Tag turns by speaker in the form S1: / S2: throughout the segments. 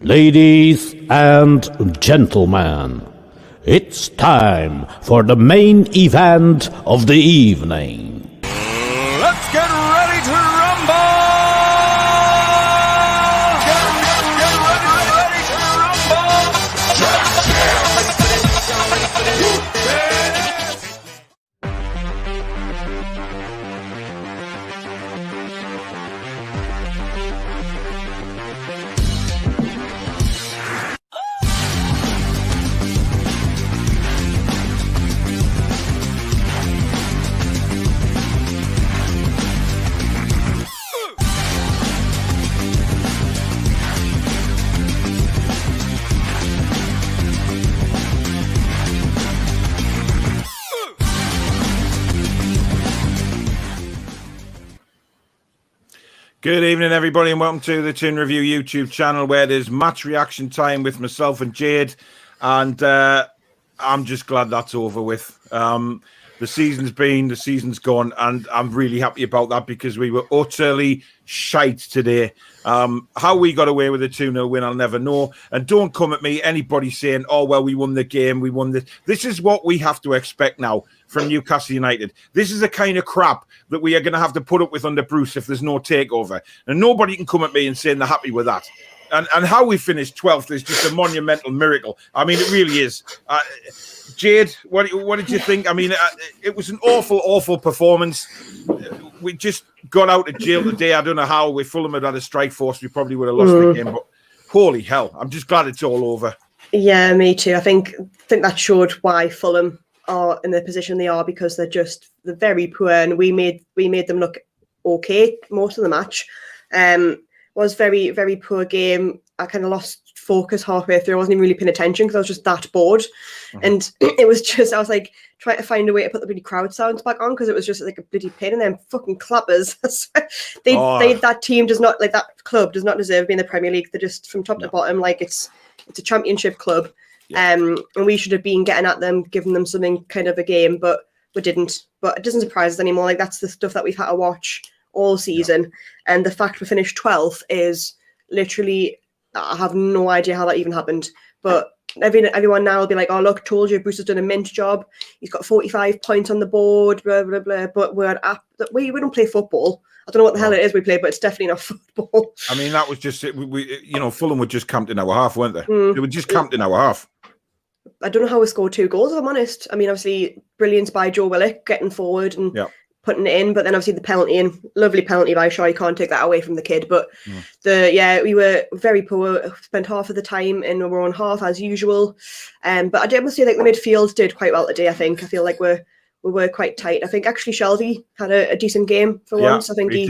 S1: Ladies and gentlemen, it's time for the main event of the evening.
S2: Let's get ready to rumble! Get ready to rumble!
S3: Good evening, everybody, and welcome to the Tin Review YouTube channel, where there's match reaction time with myself and Jayde, and I'm just glad that's over with. The season's gone, and I'm really happy about that because we were utterly shite today. How we got away with a 2-0 win, I'll never know. And don't come at me, anybody saying, oh, well, we won the game, we won this. This is what we have to expect now from Newcastle United. This is the kind of crap that we are going to have to put up with under Bruce if there's no takeover. And nobody can come at me and say they're happy with that. And how we finished 12th is just a monumental miracle. I mean, it really is. Jayde, what did you think? I mean, it was an awful performance. We just got out of jail today. I don't know how. If Fulham had a strike force, we probably would have lost the game. But holy hell, I'm just glad it's all over.
S4: Yeah, me too. I think that showed why Fulham are in the position they are, because they're very poor, and we made them look okay most of the match. Was very, very poor game. I kind of lost focus halfway through. I wasn't even really paying attention because I was just that bored. And it was just, I was like trying to find a way to put the bloody crowd sounds back on, because it was just like a bloody pain in them fucking clappers. That team does not, like, that club does not deserve being in the Premier League. They're just from top to bottom, like it's a championship club. And we should have been getting at them, giving them something kind of a game, but we didn't. But it doesn't surprise us anymore. Like, that's the stuff that we've had to watch all season. And the fact we finished 12th is literally, I have no idea how that even happened. But everyone now will be like, oh, look, told you, Bruce has done a mint job. He's got 45 points on the board, blah, blah, blah. But we don't play football. I don't know what the hell it is we play, but it's definitely not football.
S3: I mean, that was just it. Fulham were just camped in our half, weren't they? They were just camped in our half. I
S4: don't know how we scored 2 goals, if I'm honest. I mean, obviously, brilliance by Joe Willock getting forward and putting it in, but then obviously the penalty, and lovely penalty by Shaw. You can't take that away from the kid. But we were very poor. Spent half of the time in our own half as usual. But I must say, like, the midfield did quite well today. I feel like we were quite tight. I think actually Shelby had a decent game for once. I think he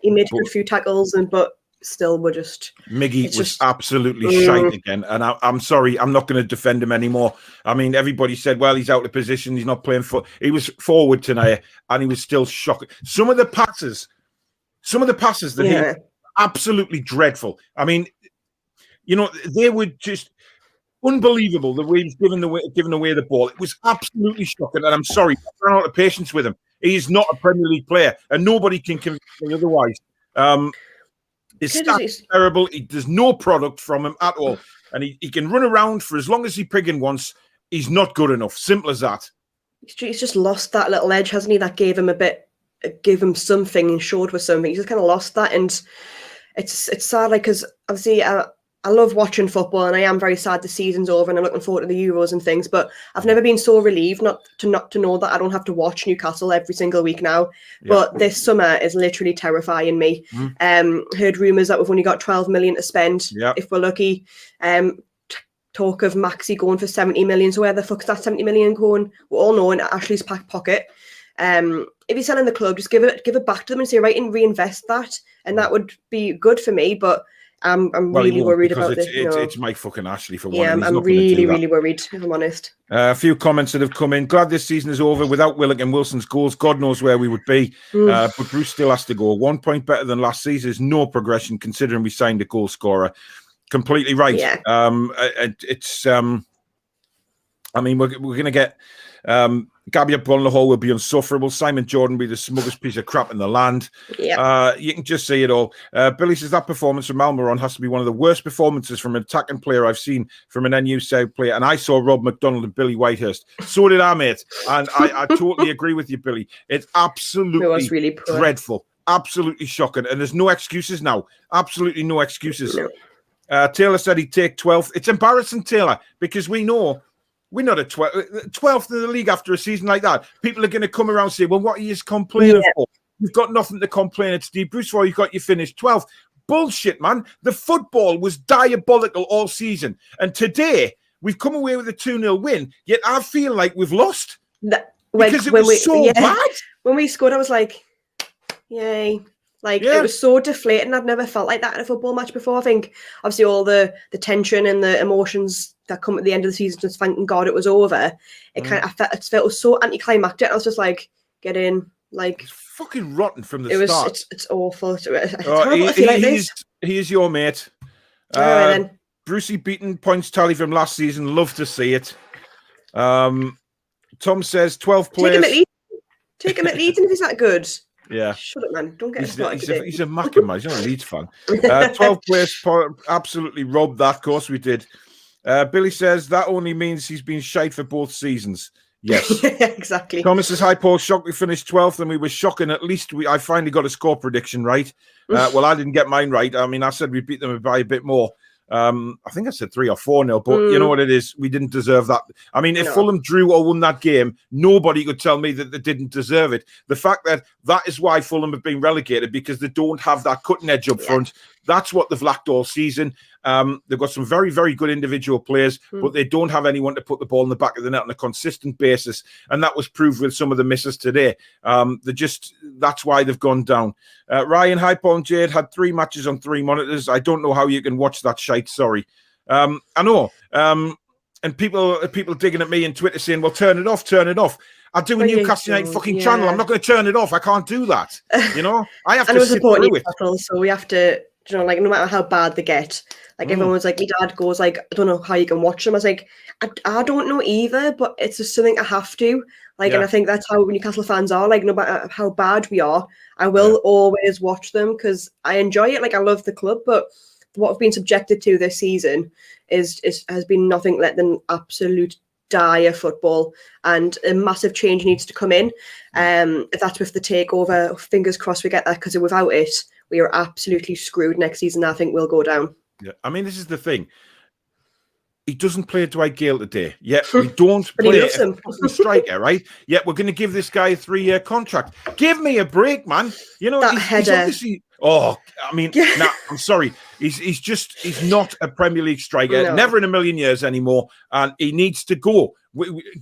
S4: made a few tackles, but still we're just...
S3: Miggy was absolutely shite again. And I'm sorry, I'm not going to defend him anymore. I mean, everybody said, well, he's out of position, he's not playing for... He was forward tonight, and he was still shocking. Some of the passes that he... Absolutely dreadful. I mean, they were just unbelievable, the way he's giving away the ball. It was absolutely shocking, and I'm sorry, I ran out of patience with him. He's not a Premier League player, and nobody can convince me otherwise. His stats are terrible. There's no product from him at all. And he can run around for as long as he friggin' wants. He's not good enough. Simple as that.
S4: He's just lost that little edge, hasn't he? That gave him something and showed with something. He's just kind of lost that. And it's sad, like, because obviously I love watching football, and I am very sad the season's over and I'm looking forward to the Euros and things, but I've never been so relieved not to know that I don't have to watch Newcastle every single week now. But this summer is literally terrifying me. Heard rumours that we've only got 12 million to spend if we're lucky. Talk of Maxi going for 70 million. So where the fuck's that 70 million going? We all know in Ashley's back pocket. If he's selling the club, just give it back to them and say, right, and reinvest that, and that would be good for me. But I'm really worried about this.
S3: It's Mike fucking Ashley for one.
S4: Yeah, I'm really worried, if I'm honest.
S3: A few comments that have come in. Glad this season is over. Without Willock and Wilson's goals, God knows where we would be. But Bruce still has to go. 1 point better than last season is no progression, considering we signed a goal scorer. Completely right. I mean, we're going to get Gabby up on the hole will be insufferable. Simon Jordan will be the smuggest piece of crap in the land.
S4: Yeah.
S3: You can just see it all. Billy says that performance from Almiron has to be one of the worst performances from an attacking player I've seen from an NU South player. And I saw Rob McDonald and Billy Whitehurst. So did I, mate. And I totally agree with you, Billy. It's absolutely
S4: It was really poor.
S3: dreadful. Absolutely shocking. And there's no excuses now. Absolutely no excuses.
S4: No.
S3: Taylor said he'd take 12th. It's embarrassing, Taylor, because we know we're not a 12th in the league after a season like that. People are going to come around and say, well, what are you complaining for? You've got nothing to complain at Steve Bruce for. You've got you finished 12th. Bullshit, man. The football was diabolical all season. And today, we've come away with a 2-0 win, yet I feel like we've lost. Because it was so bad.
S4: When we scored, I was like, yay. It was so deflating. I've never felt like that in a football match before. I think, obviously, all the tension and the emotions that come at the end of the season, just thanking God it was over. It felt so anticlimactic. I was just like, get in.
S3: It's fucking rotten from the start.
S4: It's awful.
S3: He is your mate.
S4: Then.
S3: Brucey beaten points tally from last season. Love to see it. Tom says 12 players.
S4: Take him at Leeds, and if he's that good.
S3: Yeah.
S4: Shut up, man. Don't get us started.
S3: He's a Mackin, man. He's not a Leeds fan. 12 players absolutely robbed that. Of course we did. Billy says that only means he's been shite for both seasons. Yes.
S4: Exactly.
S3: Thomas says, hi, Paul. Shocked we finished 12th and we were shocking. At least I finally got a score prediction right. Well, I didn't get mine right. I mean, I said we beat them by a bit more. I think I said 3 or 4-0, but you know what it is? We didn't deserve that. I mean, if Fulham drew or won that game, nobody could tell me that they didn't deserve it. The fact that is why Fulham have been relegated, because they don't have that cutting edge up front. That's what they've lacked all season. They've got some very, very good individual players, but they don't have anyone to put the ball in the back of the net on a consistent basis. And that was proved with some of the misses today. That's why they've gone down. Ryan, hi, Paul and Jayde, had 3 matches on 3 monitors. I don't know how you can watch that shite. Sorry. I know. And people digging at me on Twitter saying, well, turn it off, turn it off. I do a Newcastle United fucking channel. I'm not going to turn it off. I can't do that. You know, I have to sit through it.
S4: So we have to, no matter how bad they get, everyone was like, my dad goes I don't know how you can watch them. I was like, I don't know either, but it's just something I have to. And I think that's how Newcastle fans are. No matter how bad we are, I will always watch them because I enjoy it. I love the club, but what I've been subjected to this season has been nothing less than absolute dire football, and a massive change needs to come in. If that's with the takeover, fingers crossed we get that, because without it, we are absolutely screwed next season. I think we'll go down. Yeah,
S3: I mean, this is the thing. He doesn't play Dwight Gale today. Yet we don't play a striker, right? Yet we're going to give this guy a 3-year contract. Give me a break, man. You know, he's obviously. Oh, I mean, I'm sorry. He's not a Premier League striker. No. Never in a million years anymore. And he needs to go.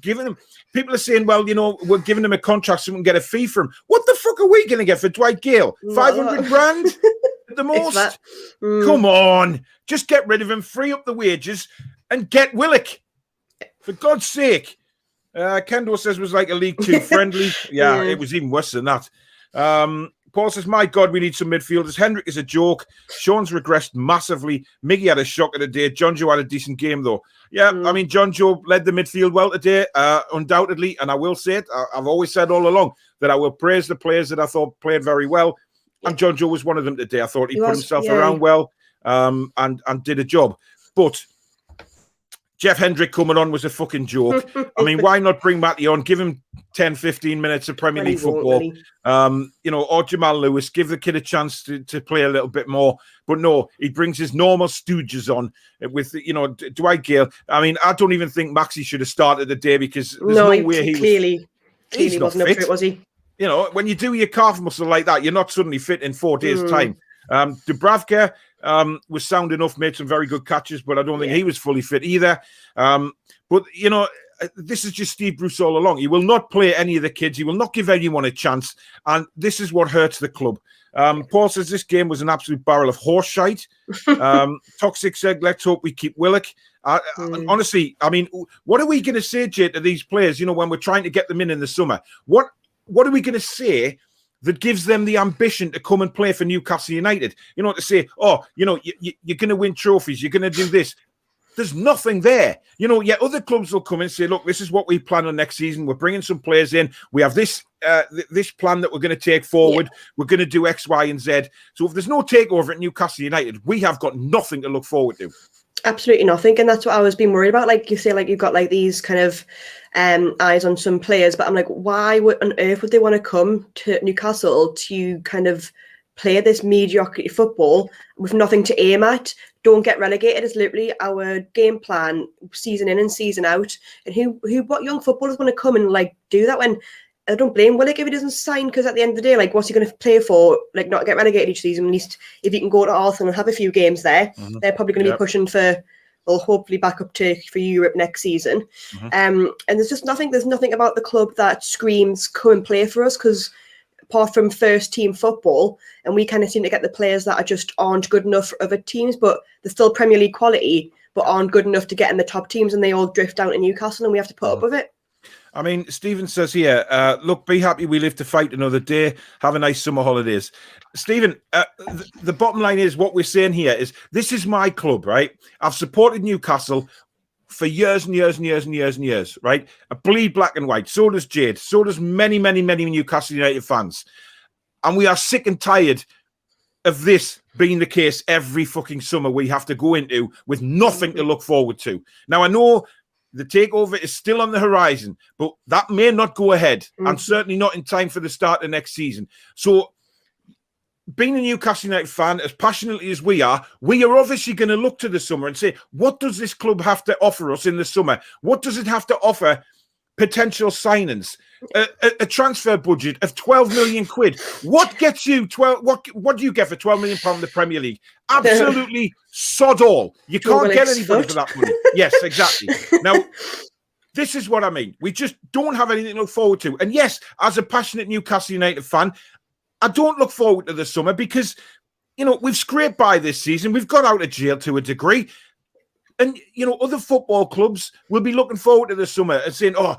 S3: People are saying, well, we're giving him a contract so we can get a fee for him. What the fuck are we going to get for Dwight Gale? 500 grand at the most? Come on. Just get rid of him, free up the wages, and get Willock. For God's sake. Kendall says it was like a League 2 friendly. Yeah, it was even worse than that. Paul says, my God, we need some midfielders. Hendrick is a joke. Sean's regressed massively. Miggy had a shocker today. John Joe had a decent game, though. Yeah, I mean, John Joe led the midfield well today, undoubtedly. And I will say it. I've always said all along that I will praise the players that I thought played very well. And John Joe was one of them today. I thought he put himself around well and did a job. But Jeff Hendrick coming on was a fucking joke. I mean, why not bring Matty on? Give him 10, 15 minutes of Premier League football. Or Jamal Lewis. Give the kid a chance to play a little bit more. But no, he brings his normal stooges on with, Dwight Gale. I mean, I don't even think Maxey should have started the day, because there's no way he
S4: clearly wasn't up to it, was he?
S3: When you do your calf muscle like that, you're not suddenly fit in 4 days' time. Dubravka was sound enough, made some very good catches, but I don't think he was fully fit either. But this is just Steve Bruce all along. He will not play any of the kids. He will not give anyone a chance. And this is what hurts the club. Paul says this game was an absolute barrel of horse shite. Toxic said, let's hope we keep Willock. Honestly, I mean, what are we going to say, Jay, to these players, when we're trying to get them in the summer? What are we going to say that gives them the ambition to come and play for Newcastle United? To say, you're going to win trophies, you're going to do this. there's nothing there. You know, yeah, other clubs will come and say, look, this is what we plan on next season. We're bringing some players in. We have this this plan that we're going to take forward. Yeah. We're going to do X, Y, and Z. So if there's no takeover at Newcastle United, we have got nothing to look forward to.
S4: Absolutely nothing. And that's what I was being worried about. Like you say, like you've got like these kind of eyes on some players, but I'm like, why on earth would they want to come to Newcastle to kind of play this mediocrity football with nothing to aim at? Don't get relegated is literally our game plan, season in and season out. And what young footballers want to come and like do that when I don't blame Willock if he doesn't sign, because at the end of the day, like, what's he going to play for? Like, not get relegated each season. At least if he can go to Arsenal and have a few games there, they're probably going to be pushing for, well, hopefully back up to for Europe next season. And there's just nothing. There's nothing about the club that screams come and play for us, because apart from first team football, and we kind of seem to get the players that are just aren't good enough for other teams, but they're still Premier League quality, but aren't good enough to get in the top teams, and they all drift down to Newcastle, and we have to put up with it.
S3: I mean, Stephen says here, look, be happy we live to fight another day. Have a nice summer holidays. Stephen, the bottom line is what we're saying here is this is my club, right? I've supported Newcastle for years and years and years and years and years, right? I bleed black and white. So does Jayde. So does many, many, many Newcastle United fans. And we are sick and tired of this being the case every fucking summer we have to go into with nothing to look forward to. Now, I know the takeover is still on the horizon, but that may not go ahead, and certainly not in time for the start of next season. So, being a Newcastle United fan, as passionately as we are obviously going to look to the summer and say, what does this club have to offer us in the summer? What does it have to offer potential signings? A transfer budget of 12 million quid. What gets you 12? What do you get for 12 million pound in the Premier League? Absolutely sod all. You can't get anybody for that money. Yes, exactly. Now, this is what I mean. We just don't have anything to look forward to. And yes, as a passionate Newcastle United fan, I don't look forward to the summer because, you know, we've scraped by this season. We've got out of jail to a degree. And, you know, other football clubs will be looking forward to the summer and saying, oh,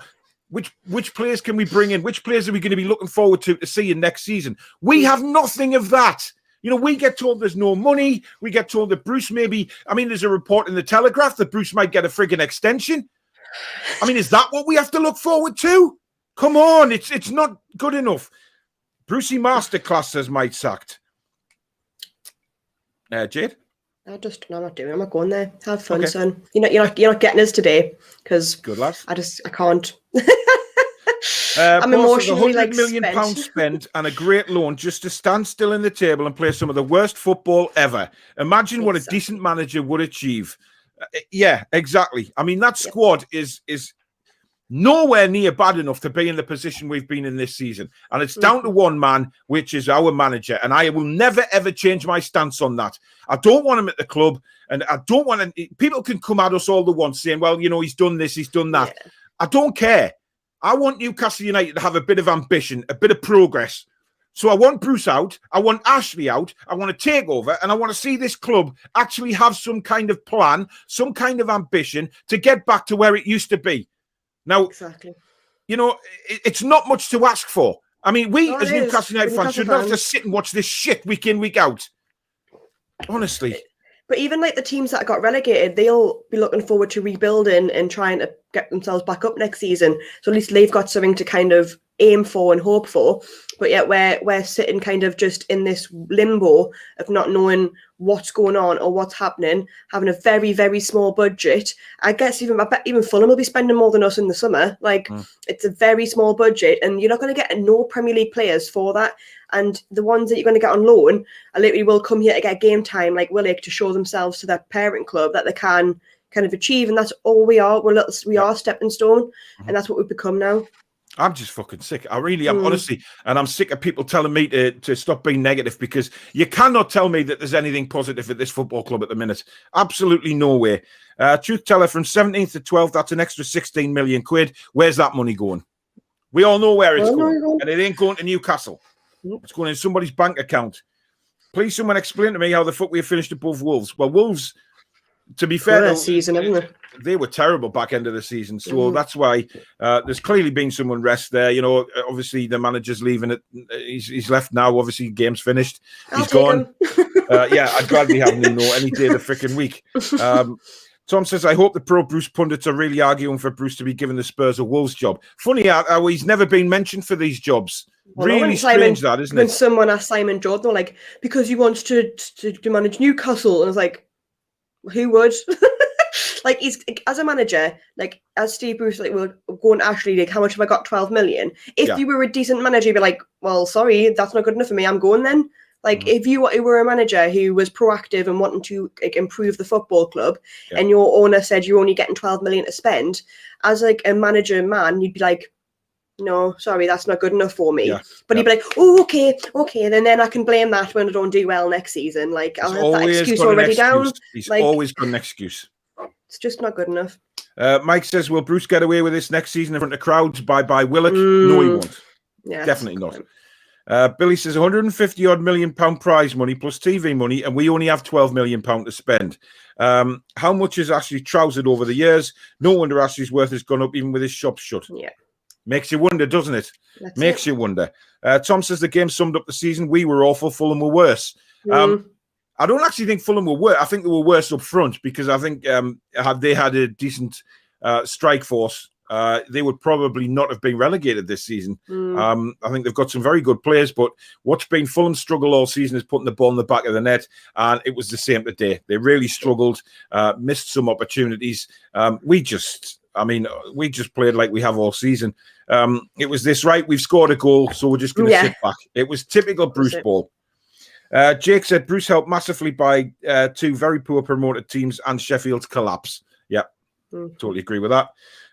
S3: which players can we bring in? Which players are we going to be looking forward to see in next season? We have nothing of that. You know, we get told there's no money. We get told that Bruce maybe, I mean, there's a report in the Telegraph that Bruce might get a frigging extension. I mean, is that what we have to look forward to? Come on, it's not good enough. Brucey Masterclass says Mike sacked. Jayde?
S4: No, I'm not doing it. I'm not going there. Have fun, son. You're not getting us today because
S3: good lads.
S4: I can't.
S3: I'm emotionally £100 million spent and a great loan just to stand still in the table and play some of the worst football ever. Imagine what a decent manager would achieve. Yeah, exactly. I mean, that squad is nowhere near bad enough to be in the position we've been in this season. And it's down to one man, which is our manager. And I will never, ever change my stance on that. I don't want him at the club. And I don't want to... People can come at us all the once saying, well, you know, he's done this, he's done that. Yeah. I don't care. I want Newcastle United to have a bit of ambition, a bit of progress. So I want Bruce out. I want Ashley out. I want to take over. And I want to see this club actually have some kind of plan, some kind of ambition to get back to where it used to be. Now, exactly. You know, it's not much to ask for. I mean, we as Newcastle United fans should not have to sit and watch this shit week in, week out. Honestly.
S4: But even like the teams that got relegated, they'll be looking forward to rebuilding and trying to get themselves back up next season. So at least they've got something to kind of aim for and hope for. But yet we're sitting kind of just in this limbo of not knowing what's going on or what's happening, having a very, very small budget. I bet even Fulham will be spending more than us in the summer. Like it's a very small budget and you're not going to get no Premier League players for that. And the ones that you're going to get on loan are literally will come here to get game time like Willock to show themselves to their parent club that they can kind of achieve. And that's all we are. We are stepping stone and that's what we've become now.
S3: I'm just fucking sick. I really am, honestly. And I'm sick of people telling me to stop being negative because you cannot tell me that there's anything positive at this football club at the minute. Absolutely no way. Truth teller, from 17th to 12th, that's an extra 16 million quid. Where's that money going? We all know where it's going. And it ain't going to Newcastle. It's going in somebody's bank account. Please, someone explain to me how the fuck we have finished above Wolves. Well, Wolves, to be fair, they were terrible back end of the season. So that's why there's clearly been some unrest there. You know, obviously the manager's leaving it. He's left now. Obviously, game's finished. He's gone. Yeah, I'd gladly have him any day of the freaking week. Tom says, I hope the pro-Bruce pundits are really arguing for Bruce to be given the Spurs or Wolves job. Funny how he's never been mentioned for these jobs.
S4: Well,
S3: really strange, that, isn't it?
S4: When someone asked Simon Jordan, they're like, because he wants to manage Newcastle. And I was like, who would? Like, he's as a manager, like, as Steve Bruce, like, will go and actually, like, how much have I got? 12 million. If you were a decent manager, you'd be like, well, sorry, that's not good enough for me. I'm going then. Like, if you were a manager who was proactive and wanting to, like, improve the football club, and your owner said you're only getting 12 million to spend, as, like, a manager man, you'd be like, no, sorry, that's not good enough for me. But he'd be like, oh, okay, and then I can blame that when I don't do well next season. Like, I'll have that excuse already down.
S3: He's
S4: like,
S3: always got an excuse.
S4: It's just not good enough.
S3: Mike says, will Bruce get away with this next season in front of crowds? Bye-bye, Willock. No, he won't.
S4: Yeah,
S3: definitely not. Billy says 150 odd million pound prize money plus TV money, and we only have 12 million pound to spend. How much has Ashley trousered over the years? No wonder Ashley's worth has gone up even with his shop shut.
S4: Yeah.
S3: Makes you wonder, doesn't it? Makes you wonder. Tom says the game summed up the season. We were awful. Fulham were worse. I don't actually think Fulham were worse. I think they were worse up front because I think had they had a decent strike force, they would probably not have been relegated this season. I think they've got some very good players, but what's been Fulham's struggle all season is putting the ball in the back of the net, and it was the same today. They really struggled, missed some opportunities. We just played like we have all season. It was this, right? We've scored a goal, so we're just going to sit back. It was typical Bruce ball. Jake said Bruce helped massively by two very poor promoted teams and Sheffield's collapse. Yeah, totally agree with that.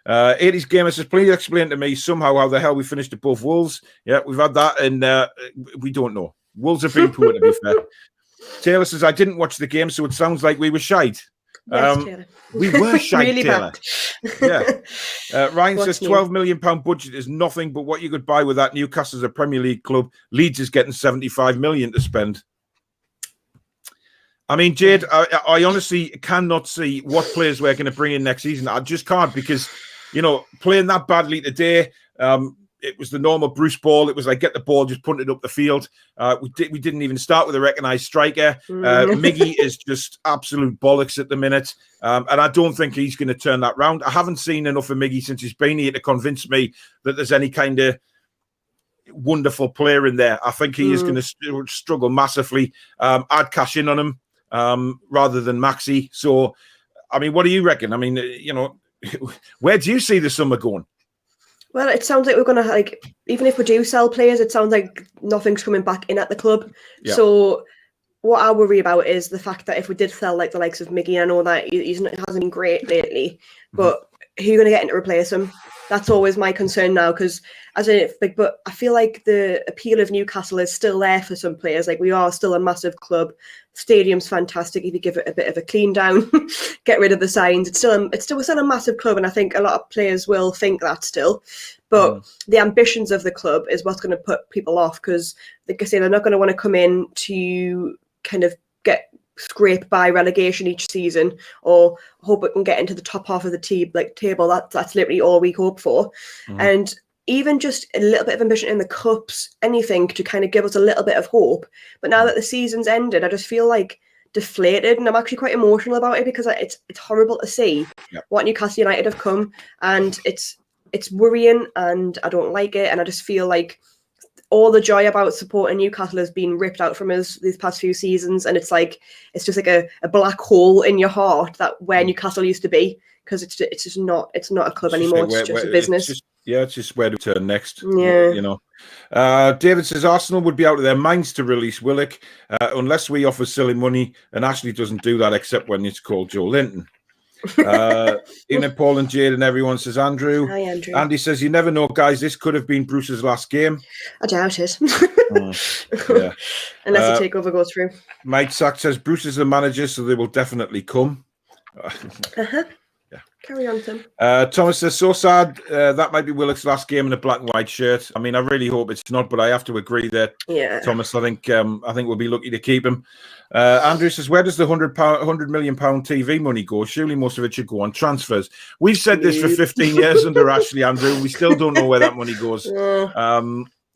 S3: 80s Gamer says, please explain to me somehow how the hell we finished above Wolves. Yeah, we've had that, and we don't know. Wolves have been poor, to be fair. Taylor says, I didn't watch the game, so it sounds like we were shite.
S4: Yes,
S3: we were shite, really Taylor.
S4: Bad.
S3: Ryan says £12 million budget is nothing but what you could buy with that. Newcastle's a Premier League club. Leeds is getting 75 million to spend. I mean, Jayde, I honestly cannot see what players we're going to bring in next season. I just can't because, playing that badly today, it was the normal Bruce ball. It was like, get the ball, just put it up the field. We didn't even start with a recognised striker. Miggy is just absolute bollocks at the minute. And I don't think he's going to turn that round. I haven't seen enough of Miggy since he's been here to convince me that there's any kind of wonderful player in there. I think he is going to struggle massively. I'd cash in on him rather than Maxi. So, I mean, what do you reckon? I mean, where do you see the summer going?
S4: Well, it sounds like we're going to, even if we do sell players, it sounds like nothing's coming back in at the club. Yep. So what I worry about is the fact that if we did sell, like, the likes of Miggy, I know that he hasn't been great lately, but who are you going to get in to replace him? That's always my concern now, because but I feel like the appeal of Newcastle is still there for some players. Like, we are still a massive club. Stadium's fantastic. If you give it a bit of a clean down, get rid of the signs, we're still a massive club, and I think a lot of players will think that still. But the ambitions of the club is what's going to put people off, because, like I say, they're not going to want to come in to kind of get scrape by relegation each season or hope it can get into the top half of the table. That's literally all we hope for. And even just a little bit of ambition in the cups, anything to kind of give us a little bit of hope. But now that the season's ended, I just feel like deflated, and I'm actually quite emotional about it, because it's horrible to see what Newcastle United have come, and it's worrying, and I don't like it, and I just feel like all the joy about supporting Newcastle has been ripped out from us these past few seasons, and it's just like a black hole in your heart that where Newcastle used to be, because it's not a club anymore. It's just a business.
S3: It's just where to turn next. David says Arsenal would be out of their minds to release Willock unless we offer silly money, and Ashley doesn't do that except when it's called Joe Linton. Even Paul and Jayde and everyone says Andrew.
S4: Hi, Andrew.
S3: Andy says, you never know, guys. This could have been Bruce's last game.
S4: I doubt it. Unless the takeover goes through.
S3: Mike Sack says Bruce is the manager, so they will definitely come.
S4: Carry on, Tim.
S3: Thomas says, so sad. That might be Willock's last game in a black and white shirt. I mean, I really hope it's not, but I have to agree that, Thomas, I think we'll be lucky to keep him. Andrew says, where does the £100 million TV money go? Surely most of it should go on transfers. We've said this for 15 years under Ashley, Andrew. We still don't know where that money goes.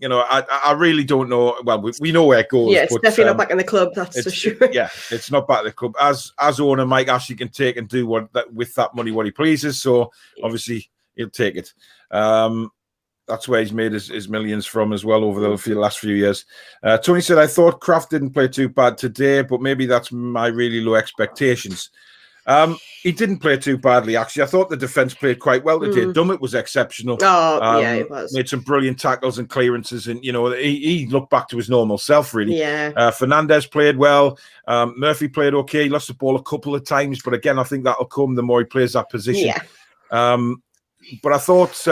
S3: I really don't know. Well, we know where it goes.
S4: Yeah, it's
S3: but,
S4: definitely not back in the club. That's for sure.
S3: It's not back in the club. As owner, Mike Ashley can take and do with that money what he pleases. So obviously he'll take it. That's where he's made his millions from as well over the last few years. Tony said, I thought Kraft didn't play too bad today, but maybe that's my really low expectations. He didn't play too badly, actually. I thought the defence played quite well today. Dummett was exceptional.
S4: Oh, yeah, it was.
S3: Made some brilliant tackles and clearances, and, he looked back to his normal self, really.
S4: Yeah.
S3: Fernandez played well. Murphy played okay. He lost the ball a couple of times, but again, I think that'll come the more he plays that position.
S4: Yeah.
S3: But I thought,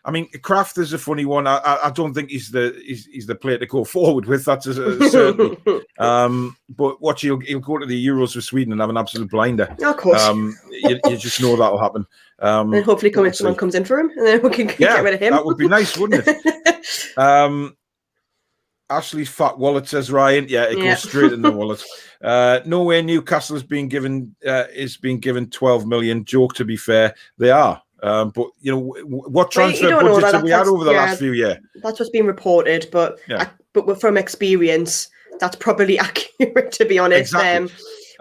S3: I mean, Kraft is a funny one. I don't think he's the player to go forward with. That's certainly. But watch, he'll go to the Euros with Sweden and have an absolute blinder.
S4: Of course.
S3: You just know that'll happen.
S4: And hopefully, someone comes in for him, and then we can get rid of him.
S3: That would be nice, wouldn't it? Ashley's fat wallet, says Ryan. Yeah, it goes straight in the wallet. No way Newcastle is being given 12 million. Joke, to be fair, they are. But what transfer budgets have we had over the last few years?
S4: That's what's been reported, but from experience, that's probably accurate. To be honest,
S3: exactly.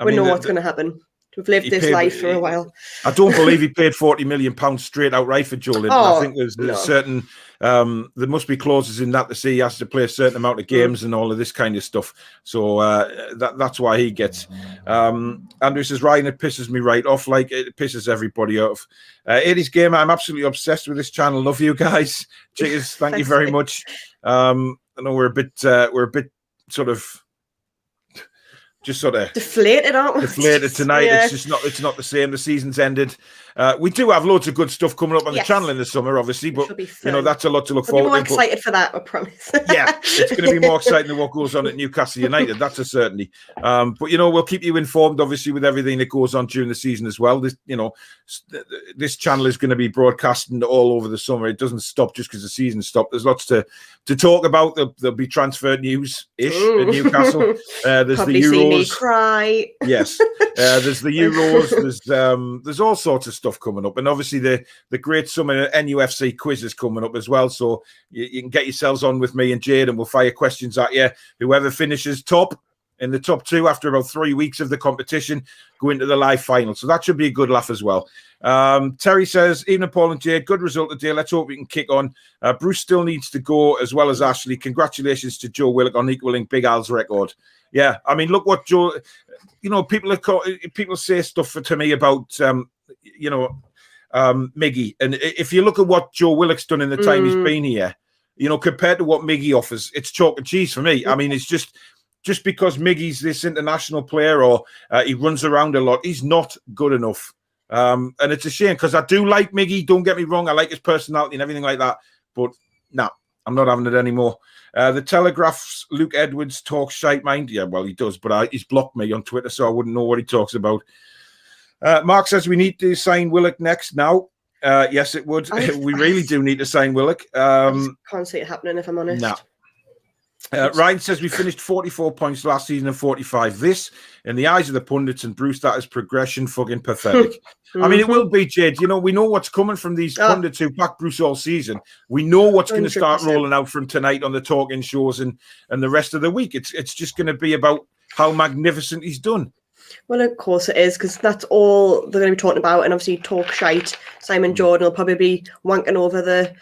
S4: We know what's going to happen. We've lived this life for a while.
S3: I don't believe he paid £40 million straight outright for Joe Linton. I think there's a certain there must be clauses in that to say he has to play a certain amount of games and all of this kind of stuff. So that's why he gets. Andrew says, Ryan, it pisses me right off. Like, it pisses everybody off. 80s Gamer, I'm absolutely obsessed with this channel. Love you guys. Cheers. Thank you very much. I know we're a bit sort of
S4: deflated, aren't we?
S3: Deflated tonight. Yeah. It's not the same. The season's ended. We do have loads of good stuff coming up on the channel in the summer, obviously, but that's a lot to look forward to.
S4: We'll be more excited for that, I promise.
S3: Yeah, it's going to be more exciting than what goes on at Newcastle United. That's a certainty. But we'll keep you informed, obviously, with everything that goes on during the season as well. This channel is going to be broadcasting all over the summer. It doesn't stop just because the season stopped. There's lots to talk about. There'll be transfer news ish at Newcastle. There's
S4: probably
S3: the Euros.
S4: See me cry.
S3: Yes, there's the Euros. There's all sorts of stuff coming up, and obviously the great summer NUFC quiz is coming up as well. So you can get yourselves on with me and Jayde, and we'll fire questions at you. Whoever finishes top in the top two after about 3 weeks of the competition go into the live final. So that should be a good laugh as well. Terry says, evening Paul and Jayde, good result today. Let's hope we can kick on. Bruce still needs to go, as well as Ashley. Congratulations to Joe Willock on equaling Big Al's record. Yeah, I mean, look what Joe. People say stuff to me about Miggy, and if you look at what Joe Willock's done in the time he's been here, compared to what Miggy offers, it's chalk and cheese for me. I mean, it's just because Miggy's this international player or he runs around a lot, he's not good enough. And it's a shame because I do like Miggy. Don't get me wrong, I like his personality and everything like that. But no, I'm not having it anymore. The Telegraph's Luke Edwards talks shite mind. Yeah, well, he does, but he's blocked me on Twitter, so I wouldn't know what he talks about. Mark says we need to sign Willock next now. Yes, it would. We really do need to sign Willock.
S4: I can't see it happening, if I'm honest.
S3: No. Ryan says we finished 44 points last season and 45 this. In the eyes of the pundits and Bruce, that is progression fucking pathetic. I mean, it will be, Jayde. We know what's coming from these pundits who back Bruce all season. We know what's going to start rolling out from tonight on the talking shows and the rest of the week. It's just going to be about how magnificent he's done.
S4: Well, of course it is, because that's all they're going to be talking about. And obviously, talk shite. Simon Jordan will probably be wanking over the